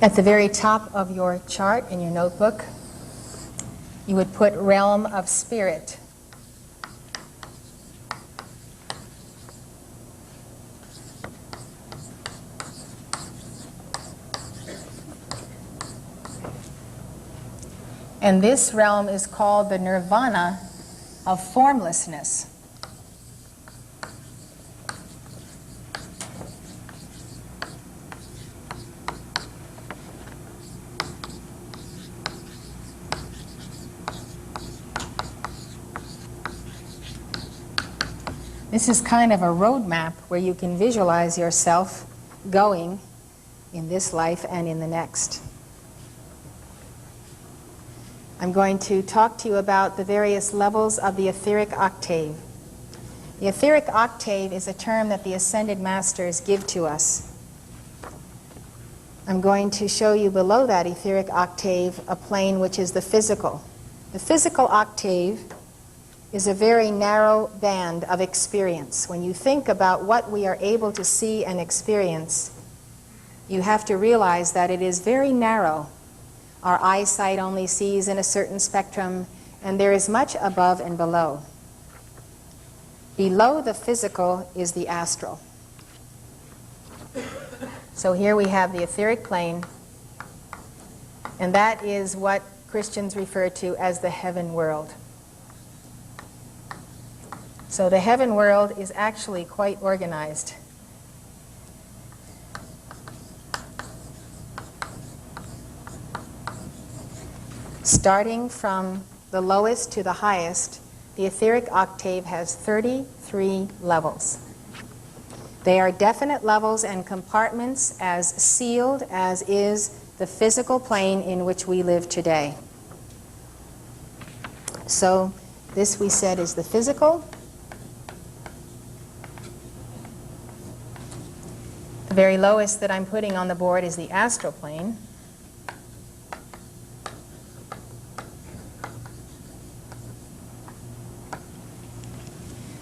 At the very top of your chart in your notebook, you would put realm of spirit. And this realm is called the nirvana of formlessness. This is kind of a roadmap where you can visualize yourself going in this life and in the next. I'm going to talk to you about the various levels of the etheric octave. The etheric octave is a term that the Ascended Masters give to us. I'm going to show you below that etheric octave a plane which is the physical. The physical octave is a very narrow band of experience. When you think about what we are able to see and experience, you have to realize that it is very narrow. Our eyesight only sees in a certain spectrum, and there is much above and below. Below the physical is the astral. So here we have the etheric plane, and that is what Christians refer to as the heaven world. So the heaven world is actually quite organized. Starting from the lowest to the highest, the etheric octave has 33 levels. They are definite levels and compartments as sealed as is the physical plane in which we live today. So this, we said, is the physical. The very lowest that I'm putting on the board is the astral plane.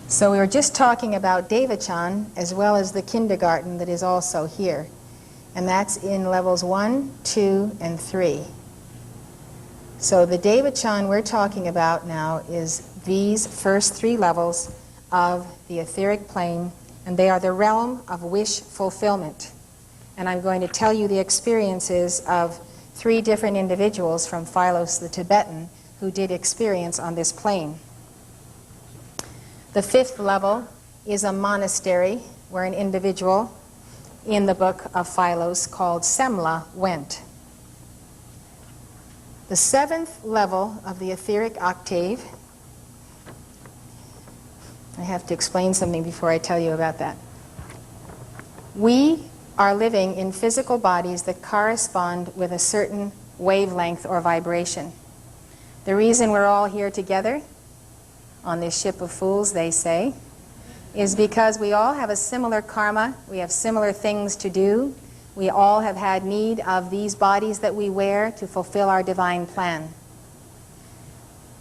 So we were just talking about DEVACHAN as well as the kindergarten that is also here. And that's in levels 1, 2, and 3. So the DEVACHAN we're talking about now is these first 3 levels of the etheric plane, and they are the realm of wish fulfillment. And I'm going to tell you the experiences of 3 different individuals from Philos the Tibetan who did experience on this plane. The 5th level is a monastery where an individual in the book of Philos called Semla went. The 7th level of the etheric octave, I have to explain something before I tell you about that. We are living in physical bodies that correspond with a certain wavelength or vibration. The reason we're all here together on this ship of fools, they say, is because we all have a similar karma, we have similar things to do, we all have had need of these bodies that we wear to fulfill our divine plan.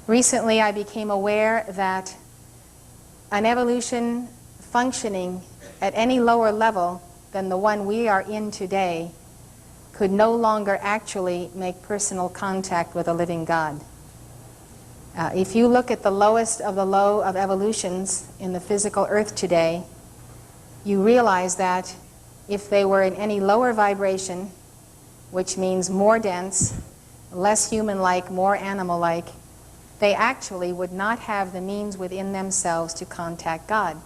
Recently I became aware that an evolution functioning at any lower level than the one we are in today could no longer actually make personal contact with a living God. If you look at the lowest of the low of evolutions in the physical earth today, you realize that if they were in any lower vibration, which means more dense, less human-like, more animal-like, they actually would not have the means within themselves to contact God.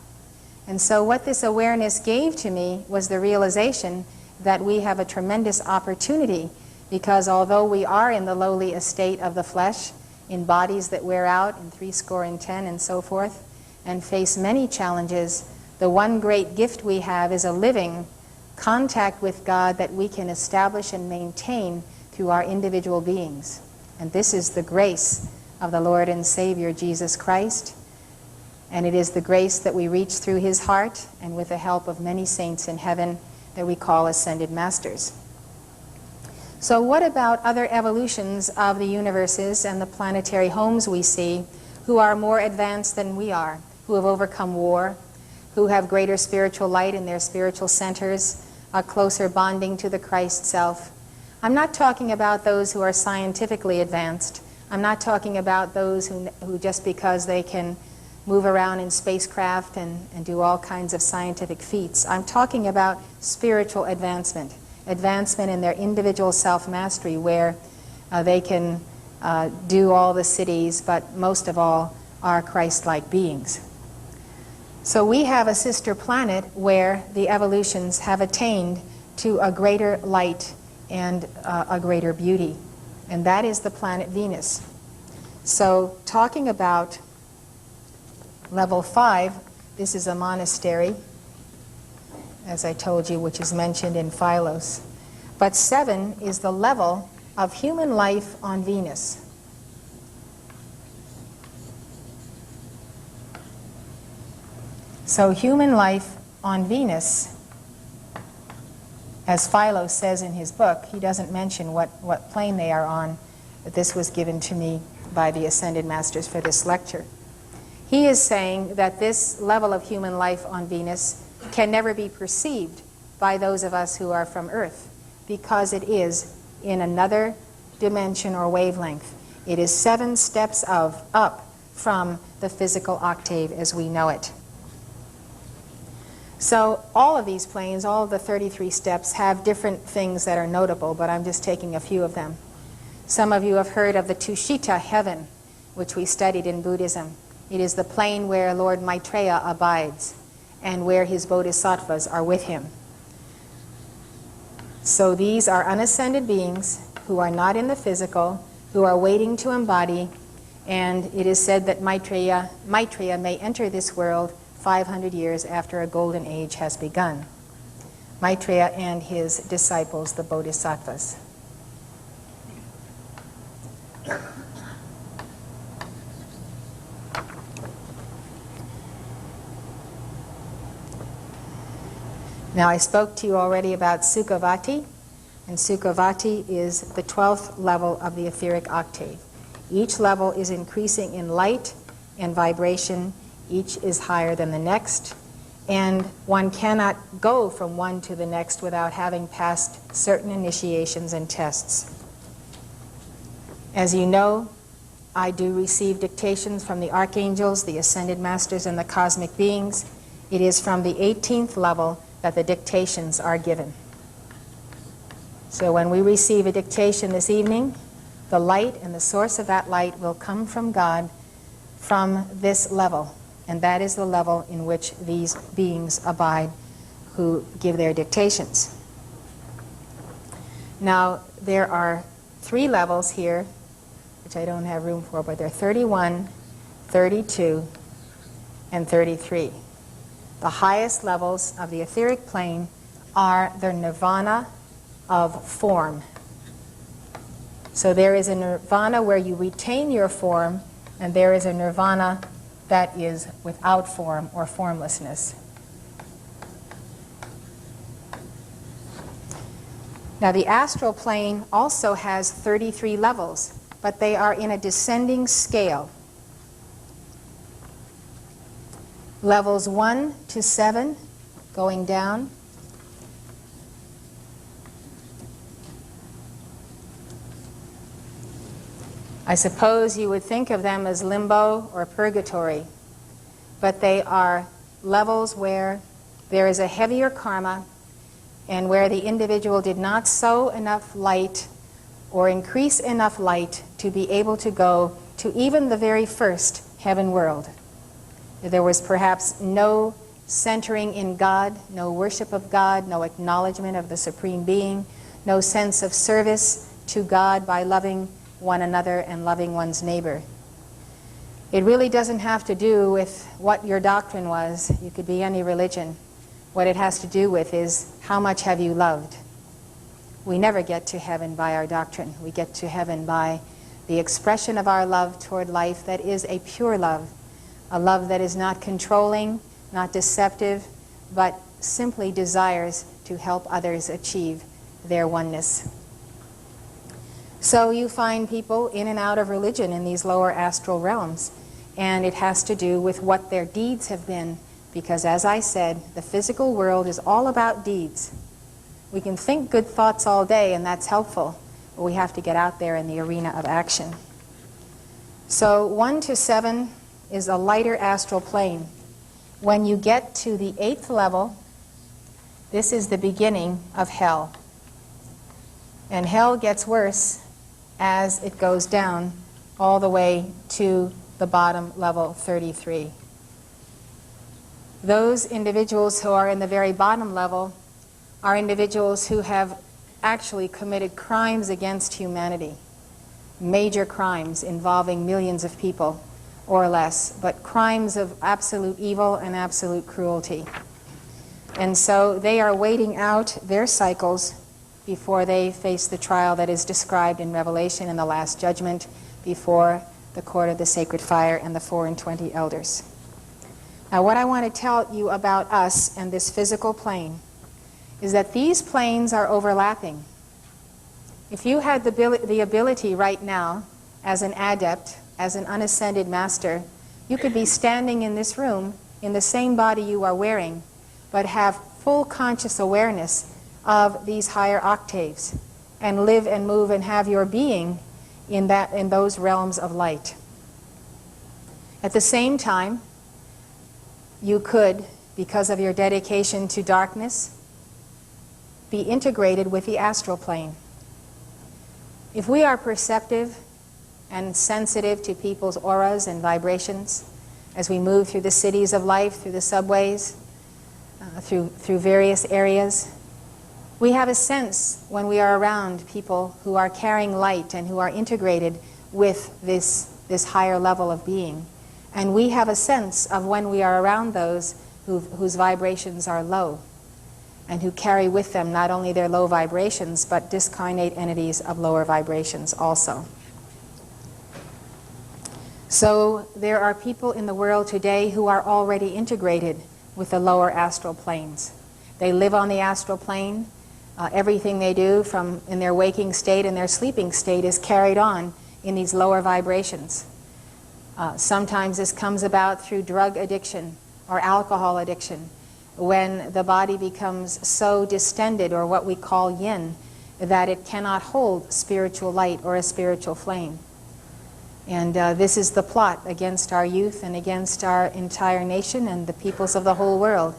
And so what this awareness gave to me was the realization that we have a tremendous opportunity, because although we are in the lowly estate of the flesh, in bodies that wear out, in 70 and so forth, and face many challenges, the one great gift we have is a living contact with God that we can establish and maintain through our individual beings. And this is the grace of the Lord and Savior Jesus Christ, and it is the grace that we reach through His heart and with the help of many saints in heaven that we call Ascended Masters. So what about other evolutions of the universes and the planetary homes we see who are more advanced than we are, who have overcome war, who have greater spiritual light in their spiritual centers, a closer bonding to the Christ self? I'm not talking about those who are scientifically advanced. I'm not talking about those who just because they can move around in spacecraft and do all kinds of scientific feats. I'm talking about spiritual advancement. Advancement in their individual self-mastery, where they can do all the cities, but most of all are Christ-like beings. So we have a sister planet where the evolutions have attained to a greater light and a greater beauty, and that is the planet Venus. So talking about level 5, this is a monastery, as I told you, which is mentioned in Philos. But 7 is the level of human life on Venus. So human life on Venus, as Philos says in his book, he doesn't mention what plane they are on, but this was given to me by the Ascended Masters for this lecture. He is saying that this level of human life on Venus can never be perceived by those of us who are from Earth, because it is in another dimension or wavelength. It is 7 steps up from the physical octave as we know it. So all of these planes, all of the 33 steps, have different things that are notable, but I'm just taking a few of them. Some of you have heard of the Tushita Heaven, which we studied in Buddhism. It is the plane where Lord Maitreya abides, and where his Bodhisattvas are with him. So these are unascended beings who are not in the physical, who are waiting to embody, and it is said that Maitreya may enter this world 500 years after a golden age has begun. Maitreya and his disciples, the Bodhisattvas. Now I spoke to you already about Sukhavati, and Sukhavati is the 12th level of the etheric octave. Each level is increasing in light and vibration. Each is higher than the next, and one cannot go from one to the next without having passed certain initiations and tests. As you know, I do receive dictations from the archangels, the ascended masters, and the cosmic beings. It is from the 18th level that the dictations are given. So when we receive a dictation this evening, the light and the source of that light will come from God from this level, and that is the level in which these beings abide who give their dictations. Now there are 3 levels here, which I don't have room for, but they're 31, 32, and 33. The highest levels of the etheric plane are the nirvana of form. So there is a nirvana where you retain your form, and there is a nirvana that is without form or formlessness. Now the astral plane also has 33 levels, but they are in a descending scale. Levels 1 to 7 going down. I suppose you would think of them as limbo or purgatory, but they are levels where there is a heavier karma and where the individual did not sow enough light or increase enough light to be able to go to even the very first heaven world. There was perhaps no centering in God, no worship of God, no acknowledgement of the Supreme Being, no sense of service to God by loving one another and loving one's neighbor. It really doesn't have to do with what your doctrine was. You could be any religion. What it has to do with is how much have you loved. We never get to heaven by our doctrine. We get to heaven by the expression of our love toward life that is a pure love, a love that is not controlling, not deceptive, but simply desires to help others achieve their oneness. So you find people in and out of religion in these lower astral realms, and it has to do with what their deeds have been, because as I said, the physical world is all about deeds. We can think good thoughts all day, and that's helpful, but we have to get out there in the arena of action. So 1 to 7 is a lighter astral plane. When you get to the 8th level, this is the beginning of hell. And hell gets worse as it goes down all the way to the bottom level, 33. Those individuals who are in the very bottom level are individuals who have actually committed crimes against humanity, major crimes involving millions of people or less, but crimes of absolute evil and absolute cruelty. And so they are waiting out their cycles before they face the trial that is described in Revelation in the Last Judgment before the court of the sacred fire and the 4 and 20 elders. Now what I want to tell you about us and this physical plane is that these planes are overlapping. If you had the ability right now as an adept, as an unascended master, you could be standing in this room in the same body you are wearing, but have full conscious awareness of these higher octaves and live and move and have your being in those realms of light. At the same time, you could, because of your dedication to darkness, be integrated with the astral plane. If we are perceptive and sensitive to people's auras and vibrations as we move through the cities of life, through the subways, through various areas, we have a sense when we are around people who are carrying light and who are integrated with this higher level of being. And we have a sense of when we are around those whose vibrations are low and who carry with them not only their low vibrations, but discarnate entities of lower vibrations also. So there are people in the world today who are already integrated with the lower astral planes. They live on the astral plane. Everything they do from in their waking state and their sleeping state is carried on in these lower vibrations. Sometimes this comes about through drug addiction or alcohol addiction, when the body becomes so distended, or what we call yin, that it cannot hold spiritual light or a spiritual flame. And this is the plot against our youth and against our entire nation and the peoples of the whole world.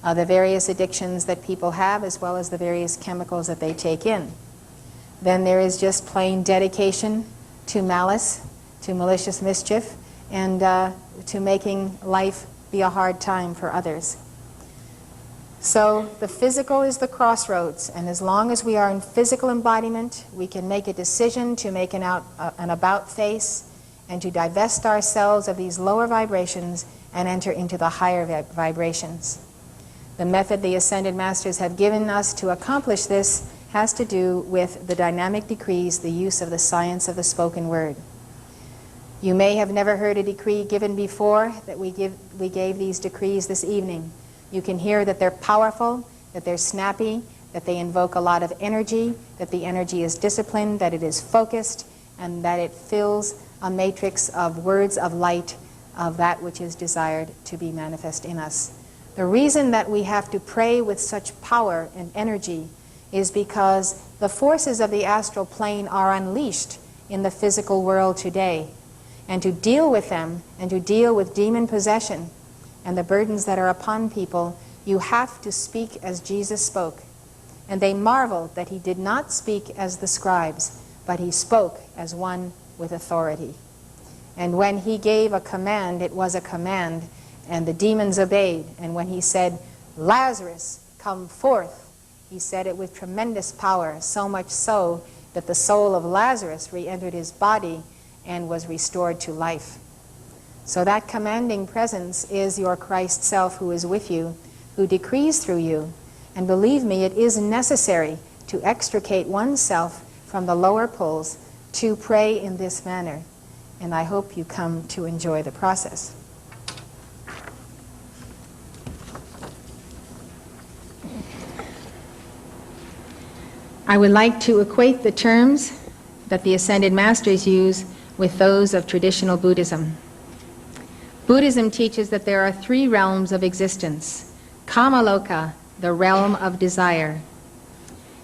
The various addictions that people have, as well as the various chemicals that they take in. Then there is just plain dedication to malice, to malicious mischief, and to making life be a hard time for others. So the physical is the crossroads, and as long as we are in physical embodiment, we can make a decision to make an about face and to divest ourselves of these lower vibrations and enter into the higher vibrations. The method the Ascended Masters have given us to accomplish this has to do with the dynamic decrees, the use of the science of the spoken word. You may have never heard a decree given before that we gave these decrees this evening. You can hear that they're powerful, that they're snappy, that they invoke a lot of energy, that the energy is disciplined, that it is focused, and that it fills a matrix of words of light of that which is desired to be manifest in us. The reason that we have to pray with such power and energy is because the forces of the astral plane are unleashed in the physical world today. And to deal with them, and to deal with demon possession and the burdens that are upon people, you have to speak as Jesus spoke. And they marveled that he did not speak as the scribes, but he spoke as one with authority. And when he gave a command, it was a command, and the demons obeyed. And when he said, "Lazarus, come forth," he said it with tremendous power, so much so that the soul of Lazarus re-entered his body and was restored to life. So that commanding presence is your Christ self who is with you, who decrees through you. And believe me, it is necessary to extricate oneself from the lower pulls to pray in this manner. And I hope you come to enjoy the process. I would like to equate the terms that the Ascended Masters use with those of traditional Buddhism. Buddhism teaches that there are three realms of existence. Kamaloka, the realm of desire.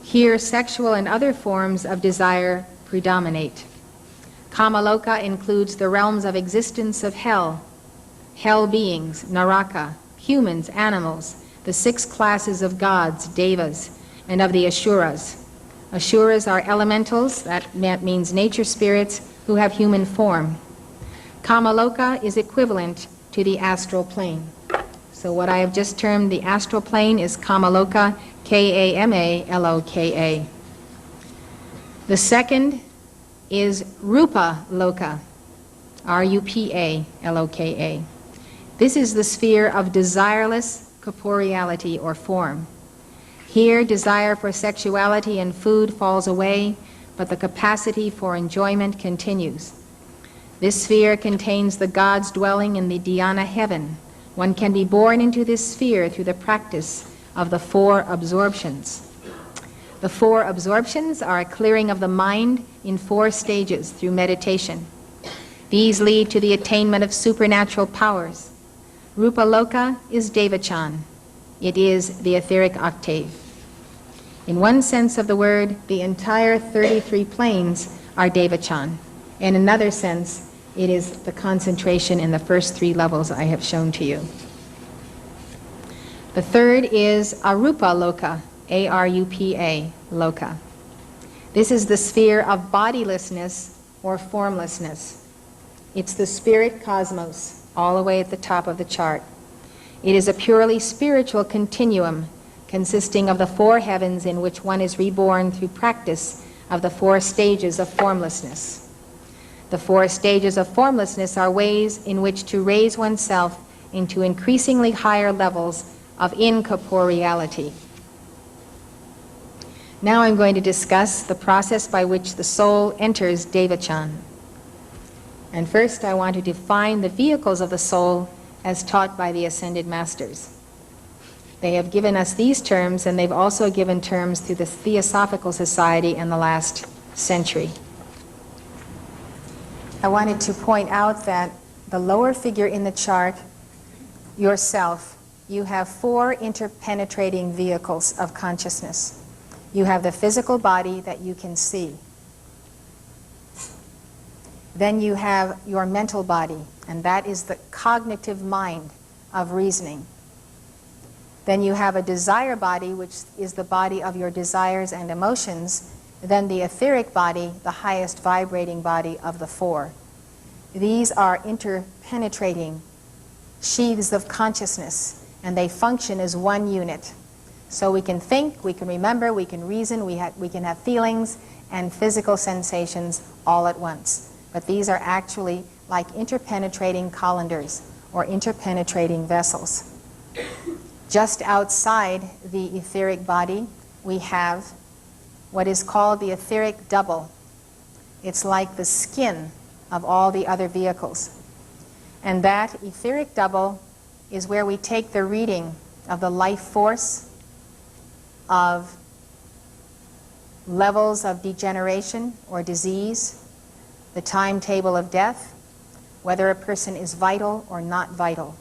Here, sexual and other forms of desire predominate. Kamaloka includes the realms of existence of hell, hell beings, Naraka, humans, animals, the 6 classes of gods, Devas, and of the Asuras. Asuras are elementals, that means nature spirits, who have human form. Kamaloka is equivalent to the astral plane. So what I have just termed the astral plane is Kamaloka, K-A-M-A-L-O-K-A. The second is Rupa Loka, R-U-P-A-L-O-K-A. This is the sphere of desireless corporeality or form. Here, desire for sexuality and food falls away, but the capacity for enjoyment continues. This sphere contains the gods dwelling in the Dhyana heaven. One can be born into this sphere through the practice of the 4 absorptions. The 4 absorptions are a clearing of the mind in 4 stages through meditation. These lead to the attainment of supernatural powers. Rupa Loka is Devachan. It is the etheric octave. In one sense of the word, the entire 33 planes are Devachan. In another sense, it is the concentration in the first 3 levels I have shown to you. The third is Arupa Loka, A-R-U-P-A, Loka. This is the sphere of bodilessness or formlessness. It's the spirit cosmos, all the way at the top of the chart. It is a purely spiritual continuum consisting of the 4 heavens in which one is reborn through practice of the 4 stages of formlessness. The 4 stages of formlessness are ways in which to raise oneself into increasingly higher levels of incorporeality. Now I'm going to discuss the process by which the soul enters Devachan. And first I want to define the vehicles of the soul as taught by the Ascended Masters. They have given us these terms, and they've also given terms through the Theosophical Society in the last century. I wanted to point out that the lower figure in the chart, yourself, you have 4 interpenetrating vehicles of consciousness. You have the physical body that you can see. Then you have your mental body, and that is the cognitive mind of reasoning. Then you have a desire body, which is the body of your desires and emotions. Then the etheric body, the highest vibrating body of the 4. These are interpenetrating sheaths of consciousness, and they function as one unit. So we can think, we can remember, we can reason, we can have feelings and physical sensations all at once. But these are actually like interpenetrating colanders or interpenetrating vessels. Just outside the etheric body, we have what is called the etheric double. It's like the skin of all the other vehicles. And that etheric double is where we take the reading of the life force, of levels of degeneration or disease, the timetable of death, whether a person is vital or not vital.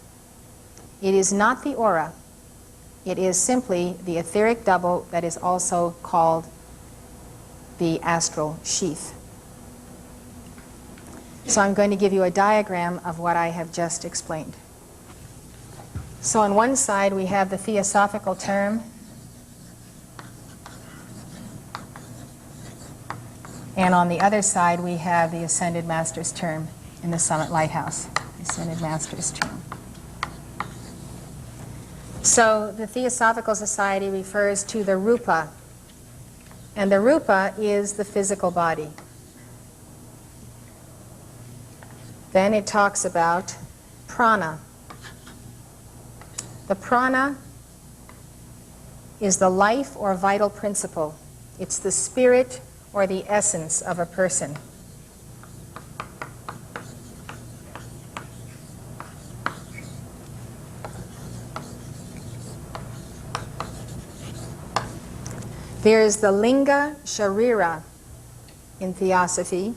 It is not the aura. It is simply the etheric double that is also called the astral sheath. So I'm going to give you a diagram of what I have just explained. So on one side we have the theosophical term, and on the other side we have the Ascended Master's term in the Summit Lighthouse, Ascended Master's term. So the Theosophical Society refers to the rupa, and the rupa is the physical body. Then it talks about prana. The prana is the life or vital principle. It's the spirit or the essence of a person. There is the linga sharira in theosophy,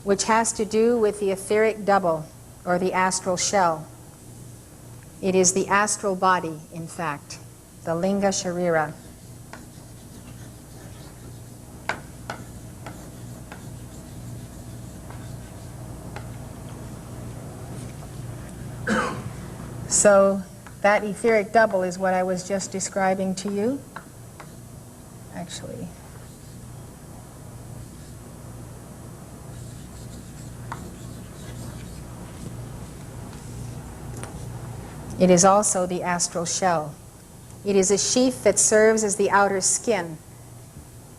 which has to do with the etheric double or the astral shell. It is the astral body, in fact, the linga sharira. So that etheric double is what I was just describing to you. Actually, it is also the astral shell. It is a sheath that serves as the outer skin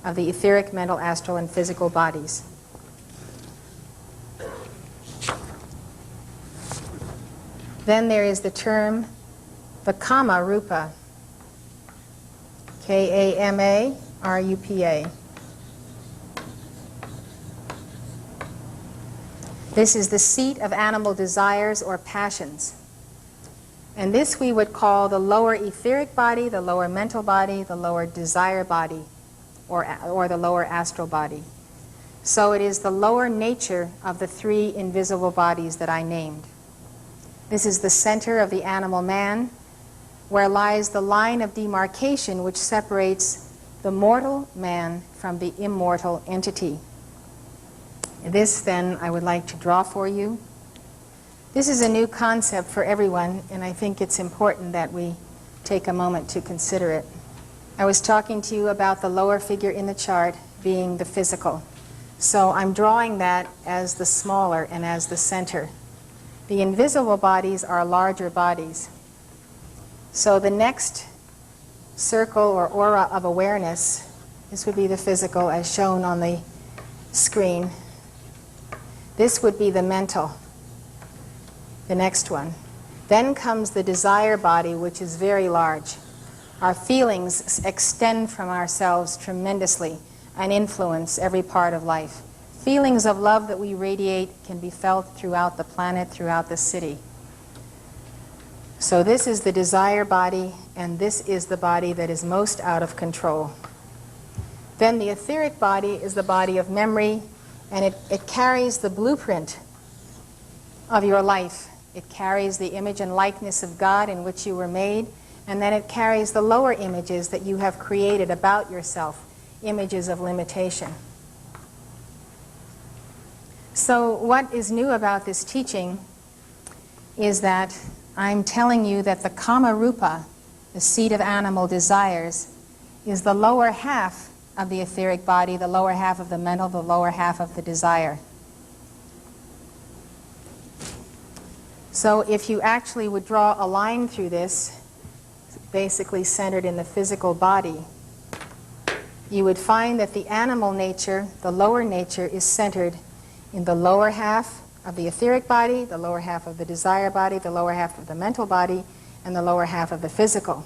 of the etheric, mental, astral, and physical bodies. Then there is the term, the Kama Rupa, K-A-M-A-R-U-P-A. This is the seat of animal desires or passions. And this we would call the lower etheric body, the lower mental body, the lower desire body, or the lower astral body. So it is the lower nature of the three invisible bodies that I named. This is the center of the animal man, where lies the line of demarcation which separates the mortal man from the immortal entity. This, then, I would like to draw for you. This is a new concept for everyone, and I think it's important that we take a moment to consider it. I was talking to you about the lower figure in the chart being the physical. So I'm drawing that as the smaller and as the center. The invisible bodies are larger bodies. So the next circle or aura of awareness, this would be the physical as shown on the screen. This would be the mental, the next one. Then comes the desire body, which is very large. Our feelings extend from ourselves tremendously and influence every part of life. Feelings of love that we radiate can be felt throughout the planet, throughout the city. So this is the desire body, and this is the body that is most out of control. Then the etheric body is the body of memory, and it carries the blueprint of your life. It carries the image and likeness of God in which you were made, and then it carries the lower images that you have created about yourself, images of limitation. So what is new about this teaching is that I'm telling you that the Kama Rupa, the seat of animal desires, is the lower half of the etheric body, the lower half of the mental, the lower half of the desire. So if you actually would draw a line through this, basically centered in the physical body, you would find that the animal nature, the lower nature, is centered in the lower half of the etheric body, the lower half of the desire body, the lower half of the mental body, and the lower half of the physical.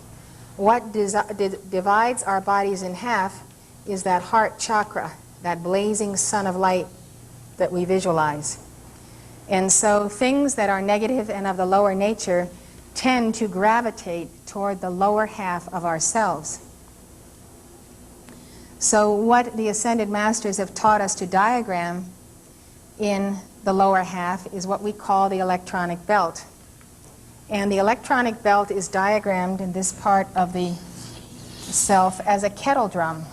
What divides our bodies in half is that heart chakra, that blazing sun of light that we visualize. And so things that are negative and of the lower nature tend to gravitate toward the lower half of ourselves. So what the Ascended Masters have taught us to diagram in the lower half is what we call the electronic belt. And the electronic belt is diagrammed in this part of the self as a kettle drum,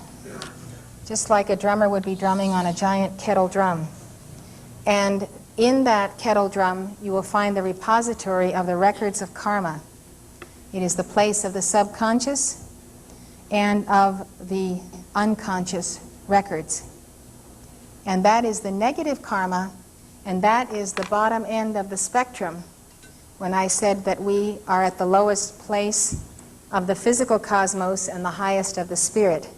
just like a drummer would be drumming on a giant kettle drum. And in that kettle drum, you will find the repository of the records of karma. It is the place of the subconscious and of the unconscious records. And that is the negative karma, and that is the bottom end of the spectrum. When I said that we are at the lowest place of the physical cosmos and the highest of the spirit,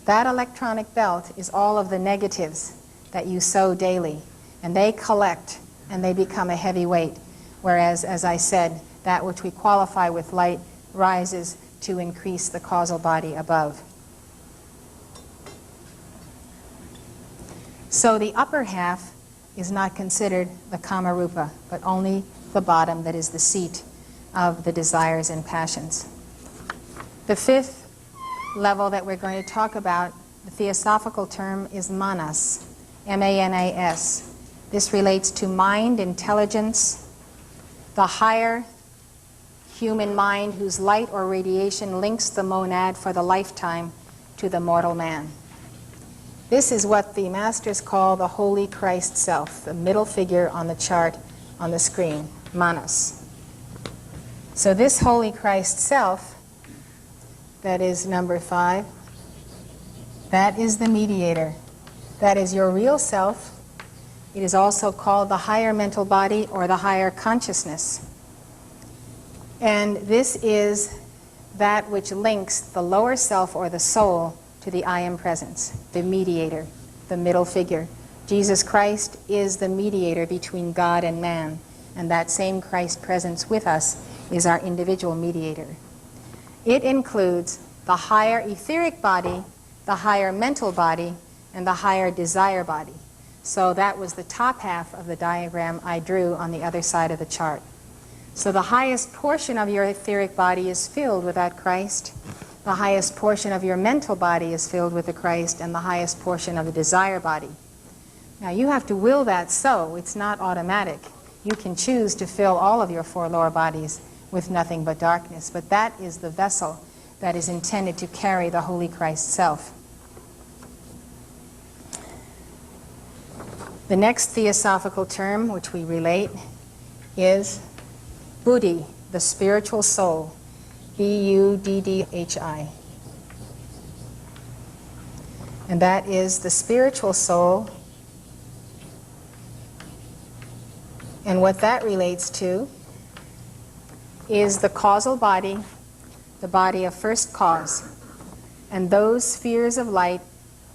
that electronic belt is all of the negatives that you sow daily. And they collect and they become a heavy weight. Whereas, as I said, that which we qualify with light rises to increase the causal body above. So the upper half is not considered the Kamarupa, but only the bottom that is the seat of the desires and passions. The fifth level that we're going to talk about, the theosophical term, is manas, M-A-N-A-S. This relates to mind, intelligence, the higher human mind whose light or radiation links the monad for the lifetime to the mortal man. This is what the masters call the Holy Christ Self, the middle figure on the chart on the screen, manas. So this Holy Christ Self, that is number 5, that is the mediator. That is your real self. It is also called the higher mental body or the higher consciousness. And this is that which links the lower self or the soul to the I Am Presence, the mediator, the middle figure. Jesus Christ is the mediator between God and man, and that same Christ presence with us is our individual mediator. It includes the higher etheric body, the higher mental body, and the higher desire body. So that was the top half of the diagram I drew on the other side of the chart. So the highest portion of your etheric body is filled with that Christ. The highest portion of your mental body is filled with the Christ, and the highest portion of the desire body. Now you have to will that so. It's not automatic. You can choose to fill all of your 4 lower bodies with nothing but darkness, but that is the vessel that is intended to carry the Holy Christ Self. The next theosophical term which we relate is Buddhi, the spiritual soul, B-U-D-D-H-I. And that is the spiritual soul. And what that relates to is the causal body, the body of first cause. And those spheres of light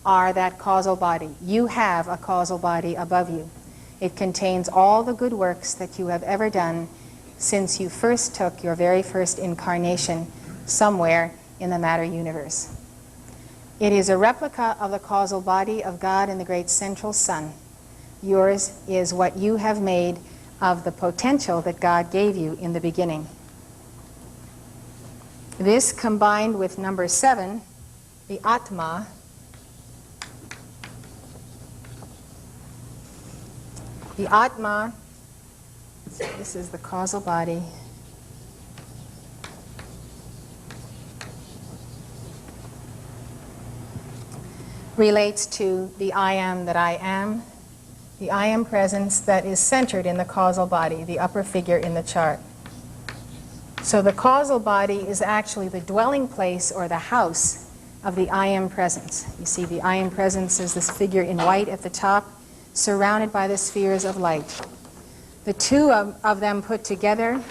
are that causal body. You have a causal body above you. It contains all the good works that you have ever done since you first took your very first incarnation somewhere in the matter universe. It is a replica of the causal body of God in the great central sun. Yours is what you have made of the potential that God gave you in the beginning. This combined with number 7, the Atma, the Atma, so this is the causal body, relates to the I am that I am, the I am presence that is centered in the causal body, the upper figure in the chart. So the causal body is actually the dwelling place or the house of the I am presence. You see the I am presence is this figure in white at the top, surrounded by the spheres of light. The two of them put together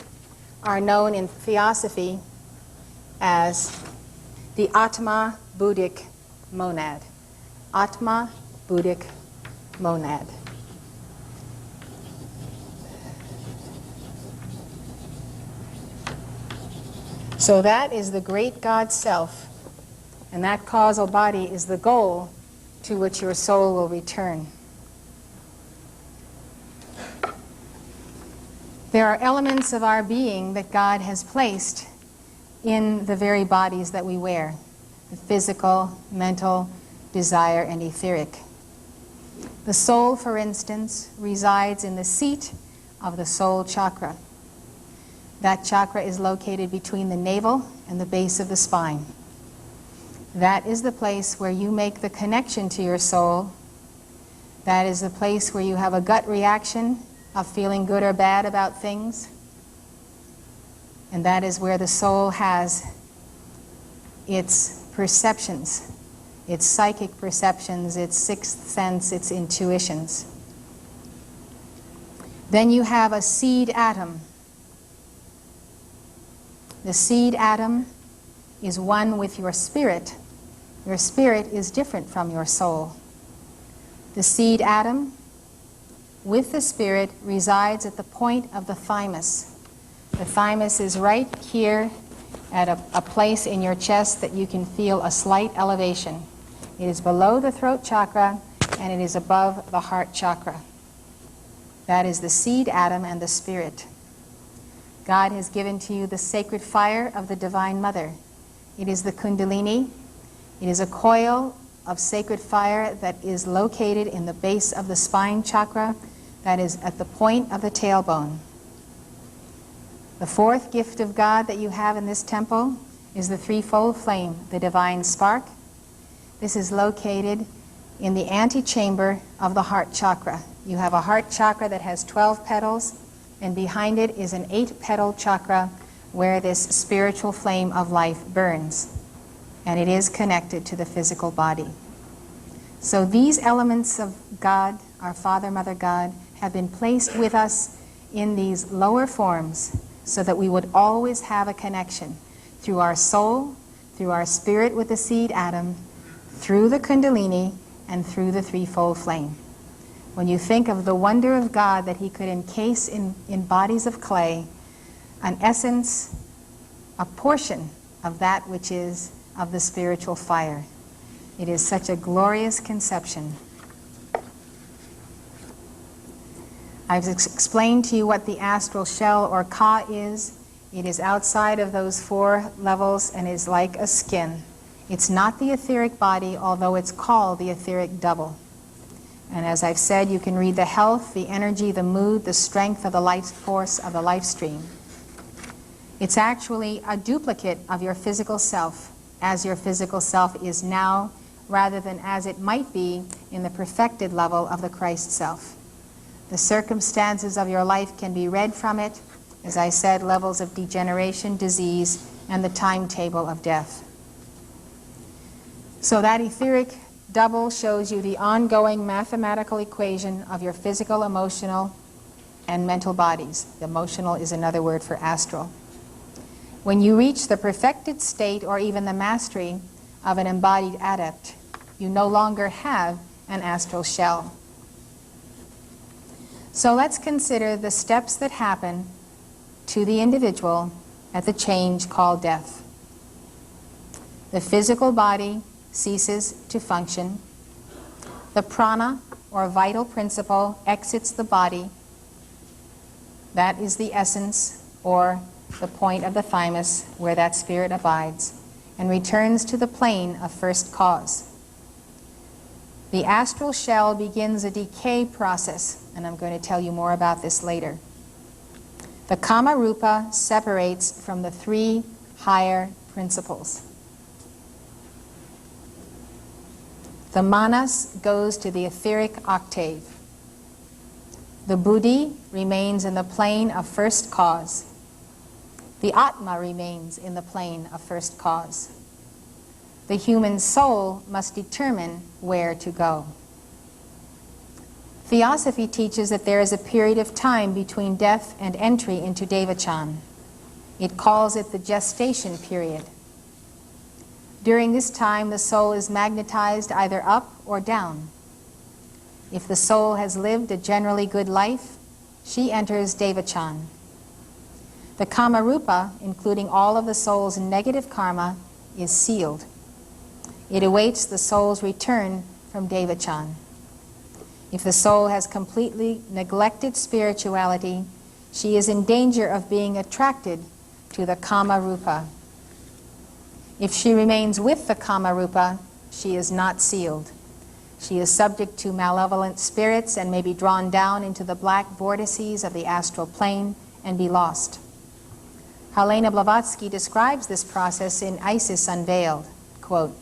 are known in theosophy as the Atma Buddhic monad. Atma Buddhic monad. So that is the great God Self And that causal body is the goal to which your soul will return. There are elements of our being that God has placed in the very bodies that we wear: the physical, mental, desire, and etheric. The soul, for instance, resides in the seat of the soul chakra. That chakra is located between the navel and the base of the spine. That is the place where you make the connection to your soul. That is the place where you have a gut reaction of feeling good or bad about things. And that is where the soul has its perceptions, its psychic perceptions, its sixth sense, its intuitions. Then you have a seed atom. The seed atom is one with your spirit. Your spirit is different from your soul. The seed atom with the spirit resides at the point of the thymus. The thymus is right here at a place in your chest that you can feel a slight elevation. It is below the throat chakra and it is above the heart chakra. That is the seed atom and the spirit. God has given to you the sacred fire of the Divine Mother. It is the Kundalini. It is a coil of sacred fire that is located in the base of the spine chakra, that is at the point of the tailbone. The fourth gift of God that you have in this temple is the threefold flame, the divine spark. This is located in the antechamber of the heart chakra. You have a heart chakra that has 12 petals, and behind it is an 8-petal chakra where this spiritual flame of life burns. And it is connected to the physical body. So these elements of God, our Father, Mother, God, have been placed with us in these lower forms so that we would always have a connection through our soul, through our spirit with the seed atom, through the Kundalini, and through the threefold flame. When you think of the wonder of God that He could encase in bodies of clay, an essence, a portion of that which is of the spiritual fire. It is such a glorious conception. I've explained to you what the astral shell or ka is. It is outside of those 4 levels and is like a skin. It's not the etheric body, although it's called the etheric double. And as I've said, you can read the health, the energy, the mood, the strength of the life force of the life stream. It's actually a duplicate of your physical self, as your physical self is now, rather than as it might be in the perfected level of the Christ self. The circumstances of your life can be read from it, as I said, levels of degeneration, disease, and the timetable of death. So that etheric double shows you the ongoing mathematical equation of your physical, emotional, and mental bodies. Emotional is another word for astral. When you reach the perfected state or even the mastery of an embodied adept, you no longer have an astral shell. So let's consider the steps that happen to the individual at the change called death. The physical body ceases to function. The prana, or vital principle, exits the body. That is the essence, or the point of the thymus where that spirit abides, and returns to the plane of first cause. The astral shell begins a decay process, and I'm going to tell you more about this later. The Kama Rupa separates from the 3 higher principles. The Manas goes to the etheric octave. The Buddhi remains in the plane of first cause. The Atma remains in the plane of first cause. The human soul must determine where to go. Theosophy teaches that there is a period of time between death and entry into Devachan. It calls it the gestation period. During this time, the soul is magnetized either up or down. If the soul has lived a generally good life, she enters Devachan. The Kama Rupa, including all of the soul's negative karma, is sealed. It awaits the soul's return from DEVACHAN. If the soul has completely neglected spirituality, she is in danger of being attracted to the Kama Rupa. If she remains with the Kama Rupa, she is not sealed. She is subject to malevolent spirits and may be drawn down into the black vortices of the astral plane and be lost. Helena Blavatsky describes this process in Isis Unveiled, quote,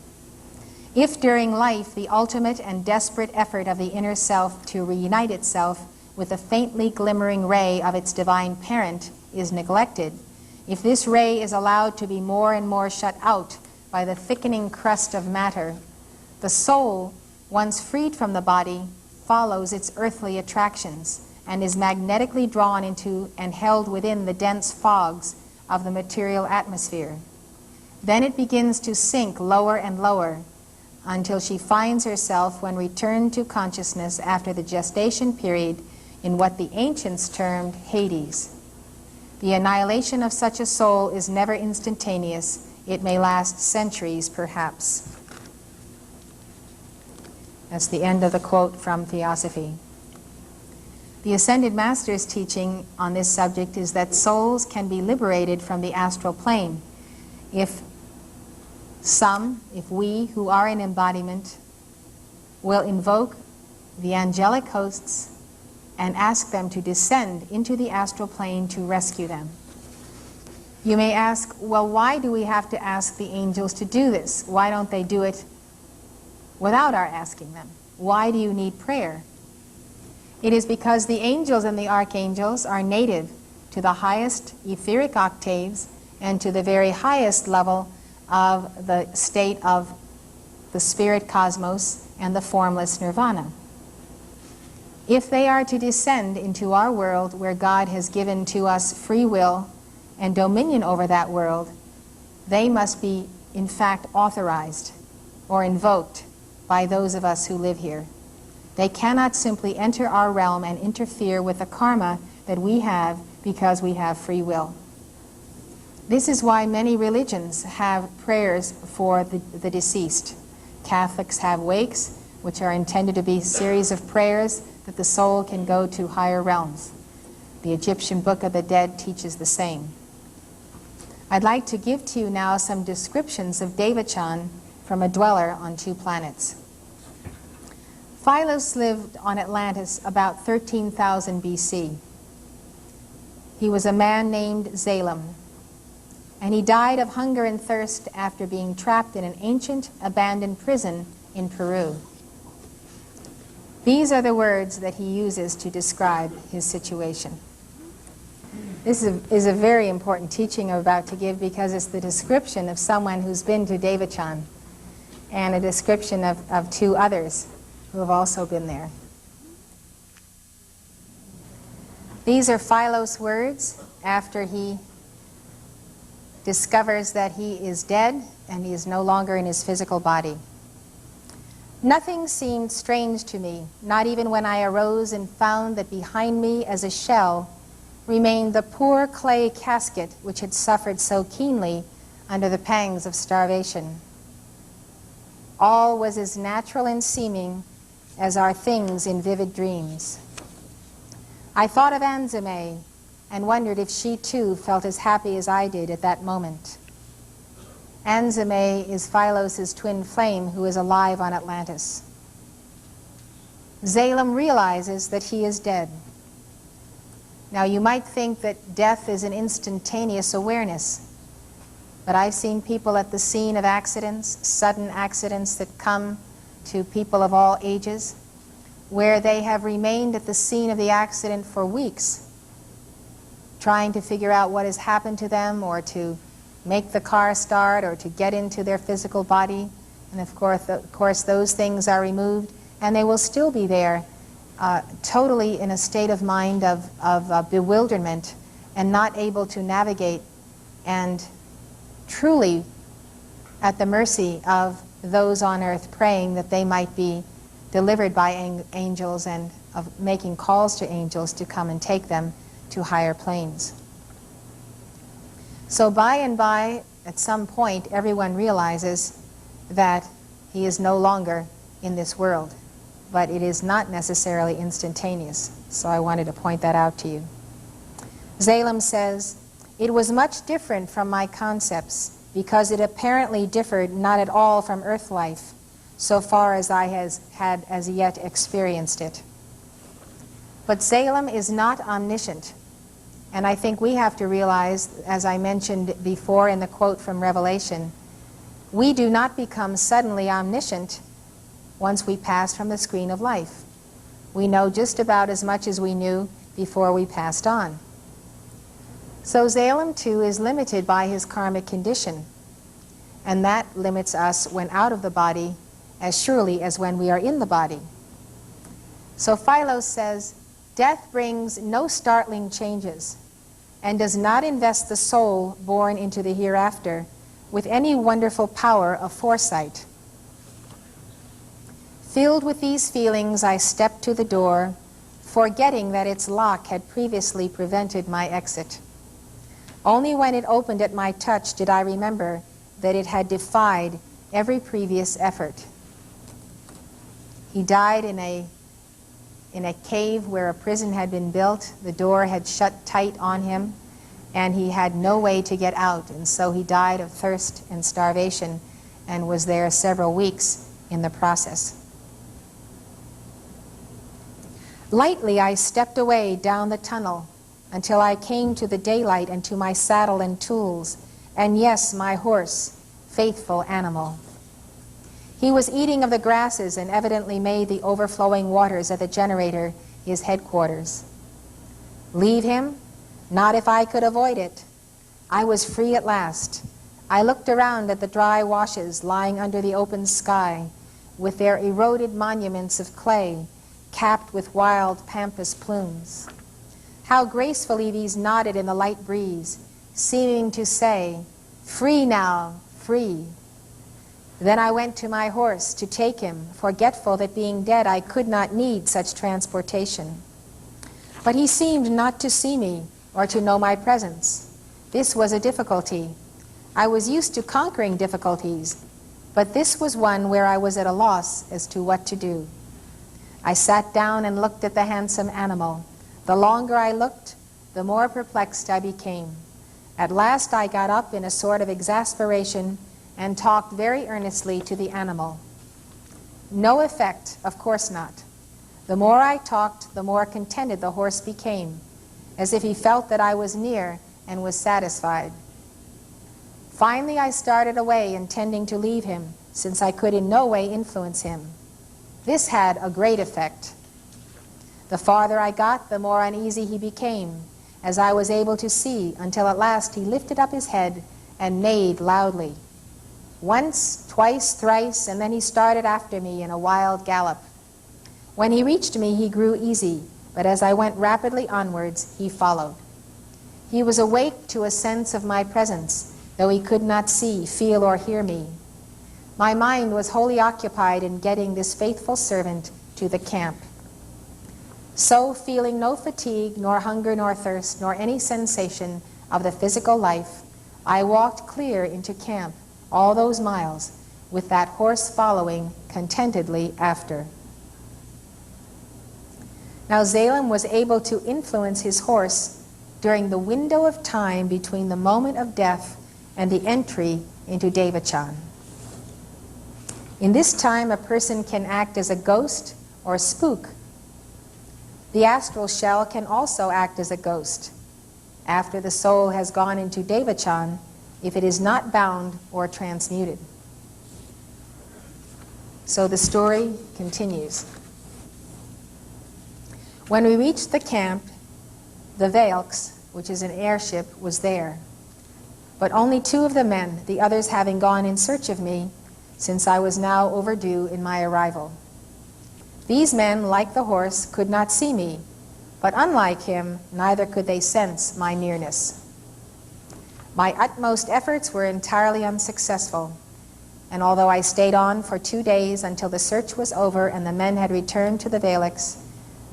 "If during life the ultimate and desperate effort of the inner self to reunite itself with the faintly glimmering ray of its divine parent is neglected, if this ray is allowed to be more and more shut out by the thickening crust of matter, the soul, once freed from the body, follows its earthly attractions and is magnetically drawn into and held within the dense fogs of the material atmosphere. Then it begins to sink lower and lower until she finds herself, when returned to consciousness after the gestation period, in what the ancients termed Hades. The annihilation of such a soul is never instantaneous. It may last centuries, perhaps." That's the end of the quote from Theosophy. The Ascended Master's teaching on this subject is that souls can be liberated from the astral plane if we who are in embodiment will invoke the angelic hosts and ask them to descend into the astral plane to rescue them. You may ask, well, why do we have to ask the angels to do this? Why don't they do it without our asking them? Why do you need prayer? It is because the angels and the archangels are native to the highest etheric octaves and to the very highest level of the state of the spirit cosmos and the formless nirvana. If they are to descend into our world, where God has given to us free will and dominion over that world, they must be, in fact, authorized or invoked by those of us who live here. They cannot simply enter our realm and interfere with the karma that we have because we have free will. This is why many religions have prayers for the deceased. Catholics have wakes, which are intended to be a series of prayers that the soul can go to higher realms. The Egyptian Book of the Dead teaches the same. I'd like to give to you now some descriptions of Devachan from a dweller on 2 planets. Philos lived on Atlantis about 13,000 BC. He was a man named Salem, and he died of hunger and thirst after being trapped in an ancient, abandoned prison in Peru. These are the words that he uses to describe his situation. This is a very important teaching I'm about to give, because it's the description of someone who's been to Devachan and a description of 2 others who have also been there. These are Philos' words after he discovers that he is dead and he is no longer in his physical body. "Nothing seemed strange to me, not even when I arose and found that behind me, as a shell, remained the poor clay casket which had suffered so keenly under the pangs of starvation. All was as natural in seeming as are things in vivid dreams. I thought of Anzame and wondered if she too felt as happy as I did at that moment. Anzame is Philos' twin flame, who is alive on Atlantis. Salem realizes that he is dead. Now you might think that death is an instantaneous awareness, but I've seen people at the scene of accidents, sudden accidents that come to people of all ages, where they have remained at the scene of the accident for weeks, trying to figure out what has happened to them, or to make the car start, or to get into their physical body. And of course those things are removed, and they will still be there, totally in a state of mind of bewilderment and not able to navigate, and truly at the mercy of those on earth, praying that they might be delivered by angels, and of making calls to angels to come and take them to higher planes. So by and by, at some point, everyone realizes that he is no longer in this world, but it is not necessarily instantaneous, so I wanted to point that out to you. Salem says, "It was much different from my concepts because it apparently differed not at all from earth life, so far as I had as yet experienced it." But Salem is not omniscient, and I think we have to realize, as I mentioned before in the quote from Revelation, we do not become suddenly omniscient once we pass from the screen of life. We know just about as much as we knew before we passed on. So Salem too is limited by his karmic condition, and that limits us when out of the body as surely as when we are in the body. So Philos says, "Death brings no startling changes and does not invest the soul born into the hereafter with any wonderful power of foresight. Filled with these feelings, I stepped to the door, forgetting that its lock had previously prevented my exit. Only when it opened at my touch did I remember that it had defied every previous effort." He died in a cave where a prison had been built. The door had shut tight on him, and he had no way to get out, and so he died of thirst and starvation and was there several weeks in the process. Lightly I stepped away down the tunnel until I came to the daylight and to my saddle and tools, and yes, my horse, faithful animal. He was eating of the grasses and evidently made the overflowing waters at the generator his headquarters. Leave him? Not if I could avoid it. I was free at last. I looked around at the dry washes lying under the open sky, with their eroded monuments of clay, capped with wild pampas plumes. How gracefully these nodded in the light breeze, seeming to say, "Free now, free." Then I went to my horse to take him, forgetful that being dead I could not need such transportation. But he seemed not to see me or to know my presence. This was a difficulty. I was used to conquering difficulties, but this was one where I was at a loss as to what to do. I sat down and looked at the handsome animal. The longer I looked, the more perplexed I became. At last I got up in a sort of exasperation and talked very earnestly to the animal. No effect, of course not. The more I talked, the more contented the horse became, as if he felt that I was near and was satisfied. Finally I started away, intending to leave him, since I could in no way influence him. This had a great effect. The farther I got, the more uneasy he became, as I was able to see, until at last he lifted up his head and neighed loudly. Once, twice, thrice, and then he started after me in a wild gallop. When he reached me, he grew easy, but as I went rapidly onwards, he followed. He was awake to a sense of my presence, though he could not see, feel, or hear me. My mind was wholly occupied in getting this faithful servant to the camp. So, feeling no fatigue, nor hunger, nor thirst, nor any sensation of the physical life, I walked clear into camp, all those miles, with that horse following contentedly after. Now Salem was able to influence his horse during the window of time between the moment of death and the entry into DEVACHAN. In this time, a person can act as a ghost or a spook. The astral shell can also act as a ghost after the soul has gone into DEVACHAN, if it is not bound or transmuted. So the story continues. When we reached the camp, the Valks, which is an airship, was there. But only 2 of the men, the others having gone in search of me, since I was now overdue in my arrival. These men, like the horse, could not see me, but unlike him, neither could they sense my nearness. My utmost efforts were entirely unsuccessful, and although I stayed on for 2 days until the search was over and the men had returned to the Valks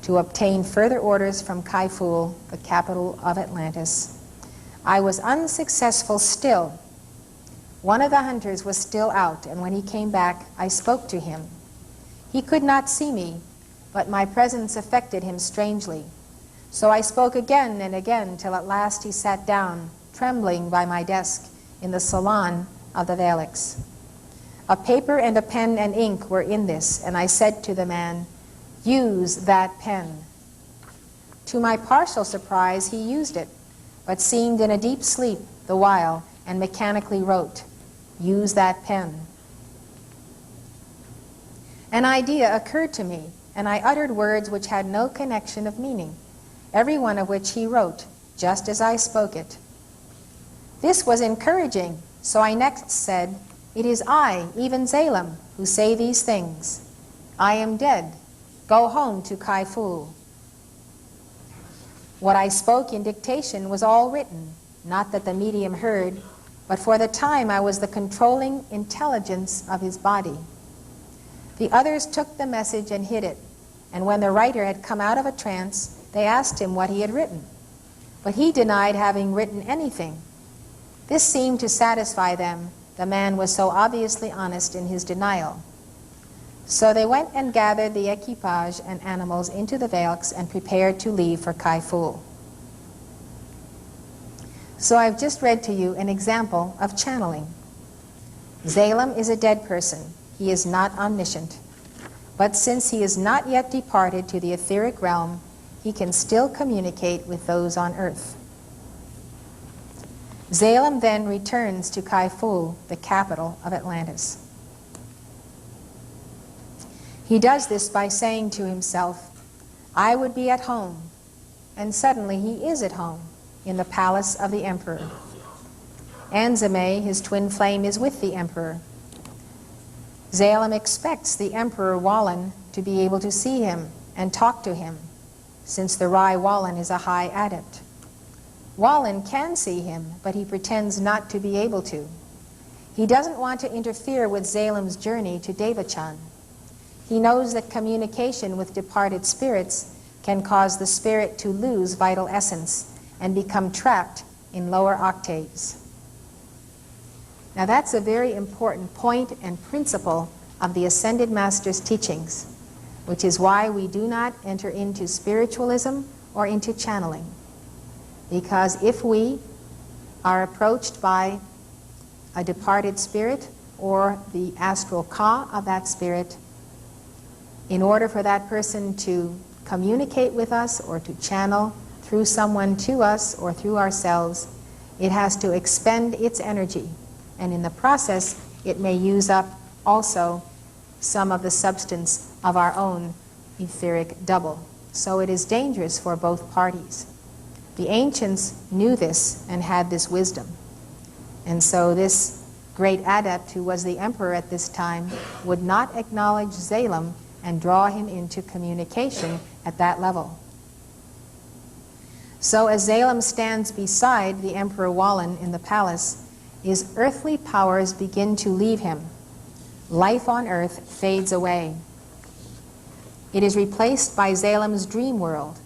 to obtain further orders from Kaiful, the capital of Atlantis, I was unsuccessful still. One of the hunters was still out, and when he came back, I spoke to him. He could not see me, but my presence affected him strangely. So I spoke again and again, till at last he sat down, trembling by my desk in the salon of the Valaks. A paper and a pen and ink were in this, and I said to the man, "Use that pen." To my partial surprise, he used it, but seemed in a deep sleep the while, and mechanically wrote, "Use that pen." An idea occurred to me, and I uttered words which had no connection of meaning, every one of which he wrote, just as I spoke it. This was encouraging, so I next said, "It is I, even Salem, who say these things. I am dead. Go home to Kai Fu." What I spoke in dictation was all written, not that the medium heard, but for the time I was the controlling intelligence of his body. The others took the message and hid it, and when the writer had come out of a trance, they asked him what he had written. But he denied having written anything. This seemed to satisfy them. The man was so obviously honest in his denial. So they went and gathered the equipage and animals into the Valaks and prepared to leave for Kai Fu. So I've just read to you an example of channeling. Salem is a dead person. He is not omniscient. But since he is not yet departed to the etheric realm, he can still communicate with those on earth. Salem then returns to Kai Fu, the capital of Atlantis. He does this by saying to himself, "I would be at home," and suddenly he is at home in the palace of the emperor. Anzame, his twin flame, is with the emperor. Salem expects the emperor Wallen to be able to see him and talk to him, since the Rai Wallen is a high adept. Wallen can see him, but he pretends not to be able to. He doesn't want to interfere with Salem's journey to Devachan. He knows that communication with departed spirits can cause the spirit to lose vital essence and become trapped in lower octaves. Now that's a very important point and principle of the Ascended Master's teachings, which is why we do not enter into spiritualism or into channeling. Because if we are approached by a departed spirit or the astral ka of that spirit, in order for that person to communicate with us or to channel through someone to us or through ourselves, it has to expend its energy. And in the process, it may use up also some of the substance of our own etheric double. So it is dangerous for both parties. The ancients knew this and had this wisdom. And so this great adept, who was the emperor at this time, would not acknowledge Salem and draw him into communication at that level. So as Salem stands beside the Emperor Wallen in the palace, his earthly powers begin to leave him. Life on earth fades away. It is replaced by Salem's dream world.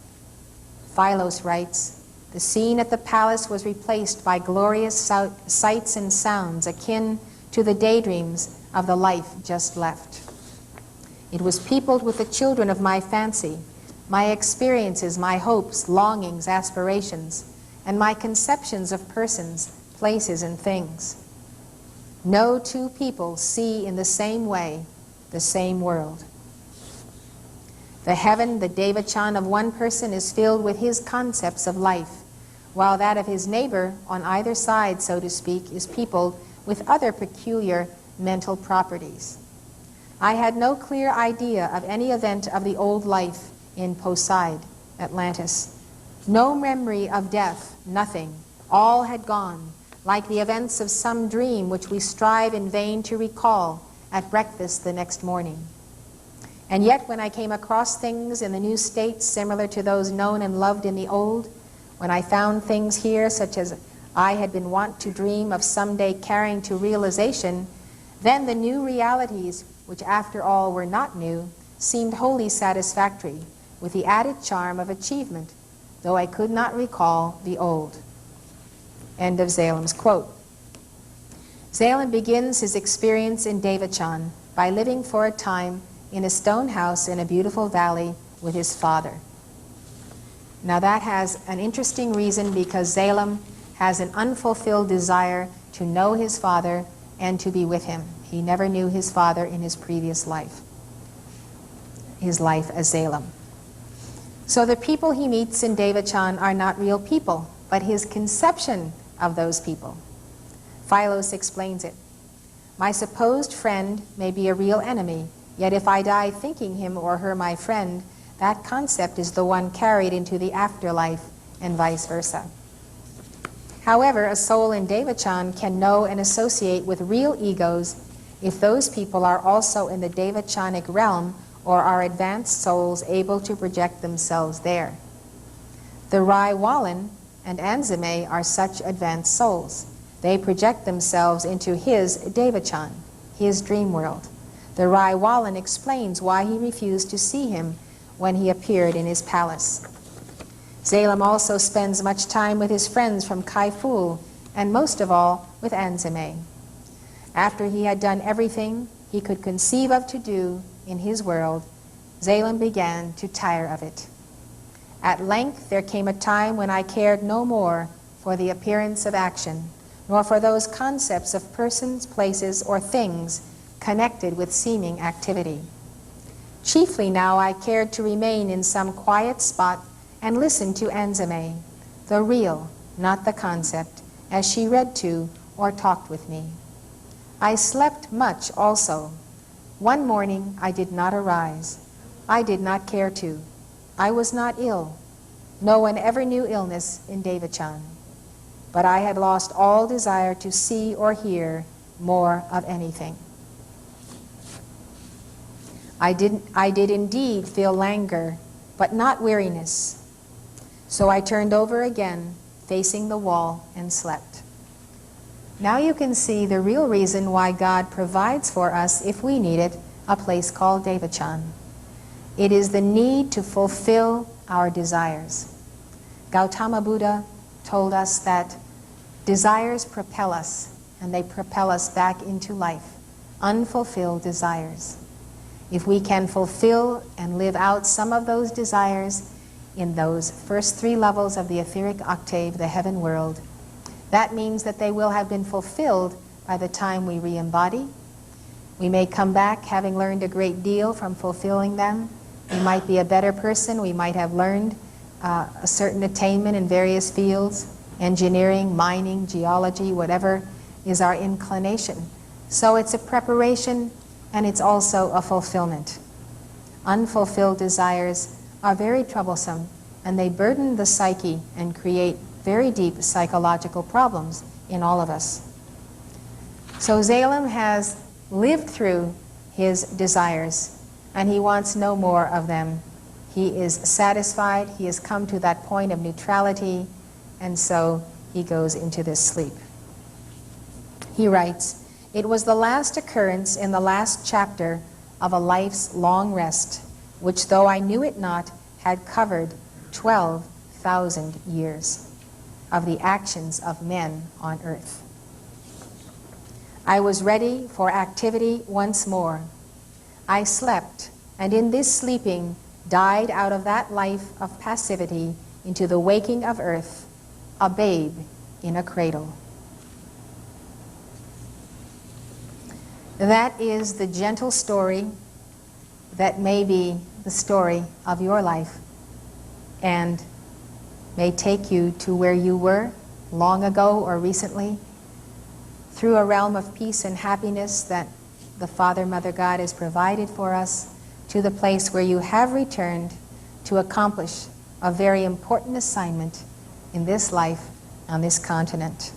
Philos writes, "The scene at the palace was replaced by glorious sights and sounds akin to the daydreams of the life just left. It was peopled with the children of my fancy, my experiences, my hopes, longings, aspirations, and my conceptions of persons, places, and things. No two people see in the same way the same world. The heaven, the Devachan of one person is filled with his concepts of life, while that of his neighbor on either side, so to speak, is peopled with other peculiar mental properties. I had no clear idea of any event of the old life in Poseid, Atlantis. No memory of death, nothing. All had gone, like the events of some dream which we strive in vain to recall at breakfast the next morning. And yet when I came across things in the new states similar to those known and loved in the old, when I found things here such as I had been wont to dream of someday carrying to realization, then the new realities, which after all were not new, seemed wholly satisfactory, with the added charm of achievement, though I could not recall the old." End of Salem's quote. Salem begins his experience in Devachan by living for a time in a stone house in a beautiful valley with his father. Now that has an interesting reason, because Salem has an unfulfilled desire to know his father and to be with him. He never knew his father in his previous life, his life as Salem. So the people he meets in Devachan are not real people, but his conception of those people. Philos explains it. My supposed friend may be a real enemy, yet if I die thinking him or her my friend, that concept is the one carried into the afterlife, and vice versa. However, a soul in Devachan can know and associate with real egos if those people are also in the Devachanic realm or are advanced souls able to project themselves there. The Rai Wallen and Anzame are such advanced souls. They project themselves into his Devachan, his dream world. The Rai Wallen explains why he refused to see him when he appeared in his palace. Salem also spends much time with his friends from Kaiful, and most of all with Anzame. After he had done everything he could conceive of to do in his world, Salem began to tire of it. At length there came a time when I cared no more for the appearance of action, nor for those concepts of persons, places, or things connected with seeming activity. Chiefly now I cared to remain in some quiet spot and listen to Anzame, the real, not the concept, as she read to or talked with me. I slept much also. One morning I did not arise. I did not care to. I was not ill. No one ever knew illness in Devachan. But I had lost all desire to see or hear more of anything. I did indeed feel languor, but not weariness. So I turned over again, facing the wall, and slept. Now you can see the real reason why God provides for us, if we need it, a place called Devachan. It is the need to fulfill our desires. Gautama Buddha told us that desires propel us, and they propel us back into life. Unfulfilled desires. If we can fulfill and live out some of those desires in those first 3 levels of the etheric octave, the heaven world, that means that they will have been fulfilled by the time we re-embody. We may come back having learned a great deal from fulfilling them. We might be a better person. We might have learned a certain attainment in various fields, engineering, mining, geology, whatever is our inclination. So it's a preparation, and it's also a fulfillment. Unfulfilled desires are very troublesome, and they burden the psyche and create very deep psychological problems in all of us. So Salem has lived through his desires, and he wants no more of them. He is satisfied. He has come to that point of neutrality, and so he goes into this sleep. He writes, "It was the last occurrence in the last chapter of a life's long rest, which, though I knew it not, had covered 12,000 years of the actions of men on earth. I was ready for activity once more. I slept, and in this sleeping died out of that life of passivity into the waking of earth, a babe in a cradle." That is the gentle story that may be the story of your life and may take you to where you were long ago or recently, through a realm of peace and happiness that the Father, Mother, God has provided for us, to the place where you have returned to accomplish a very important assignment in this life on this continent.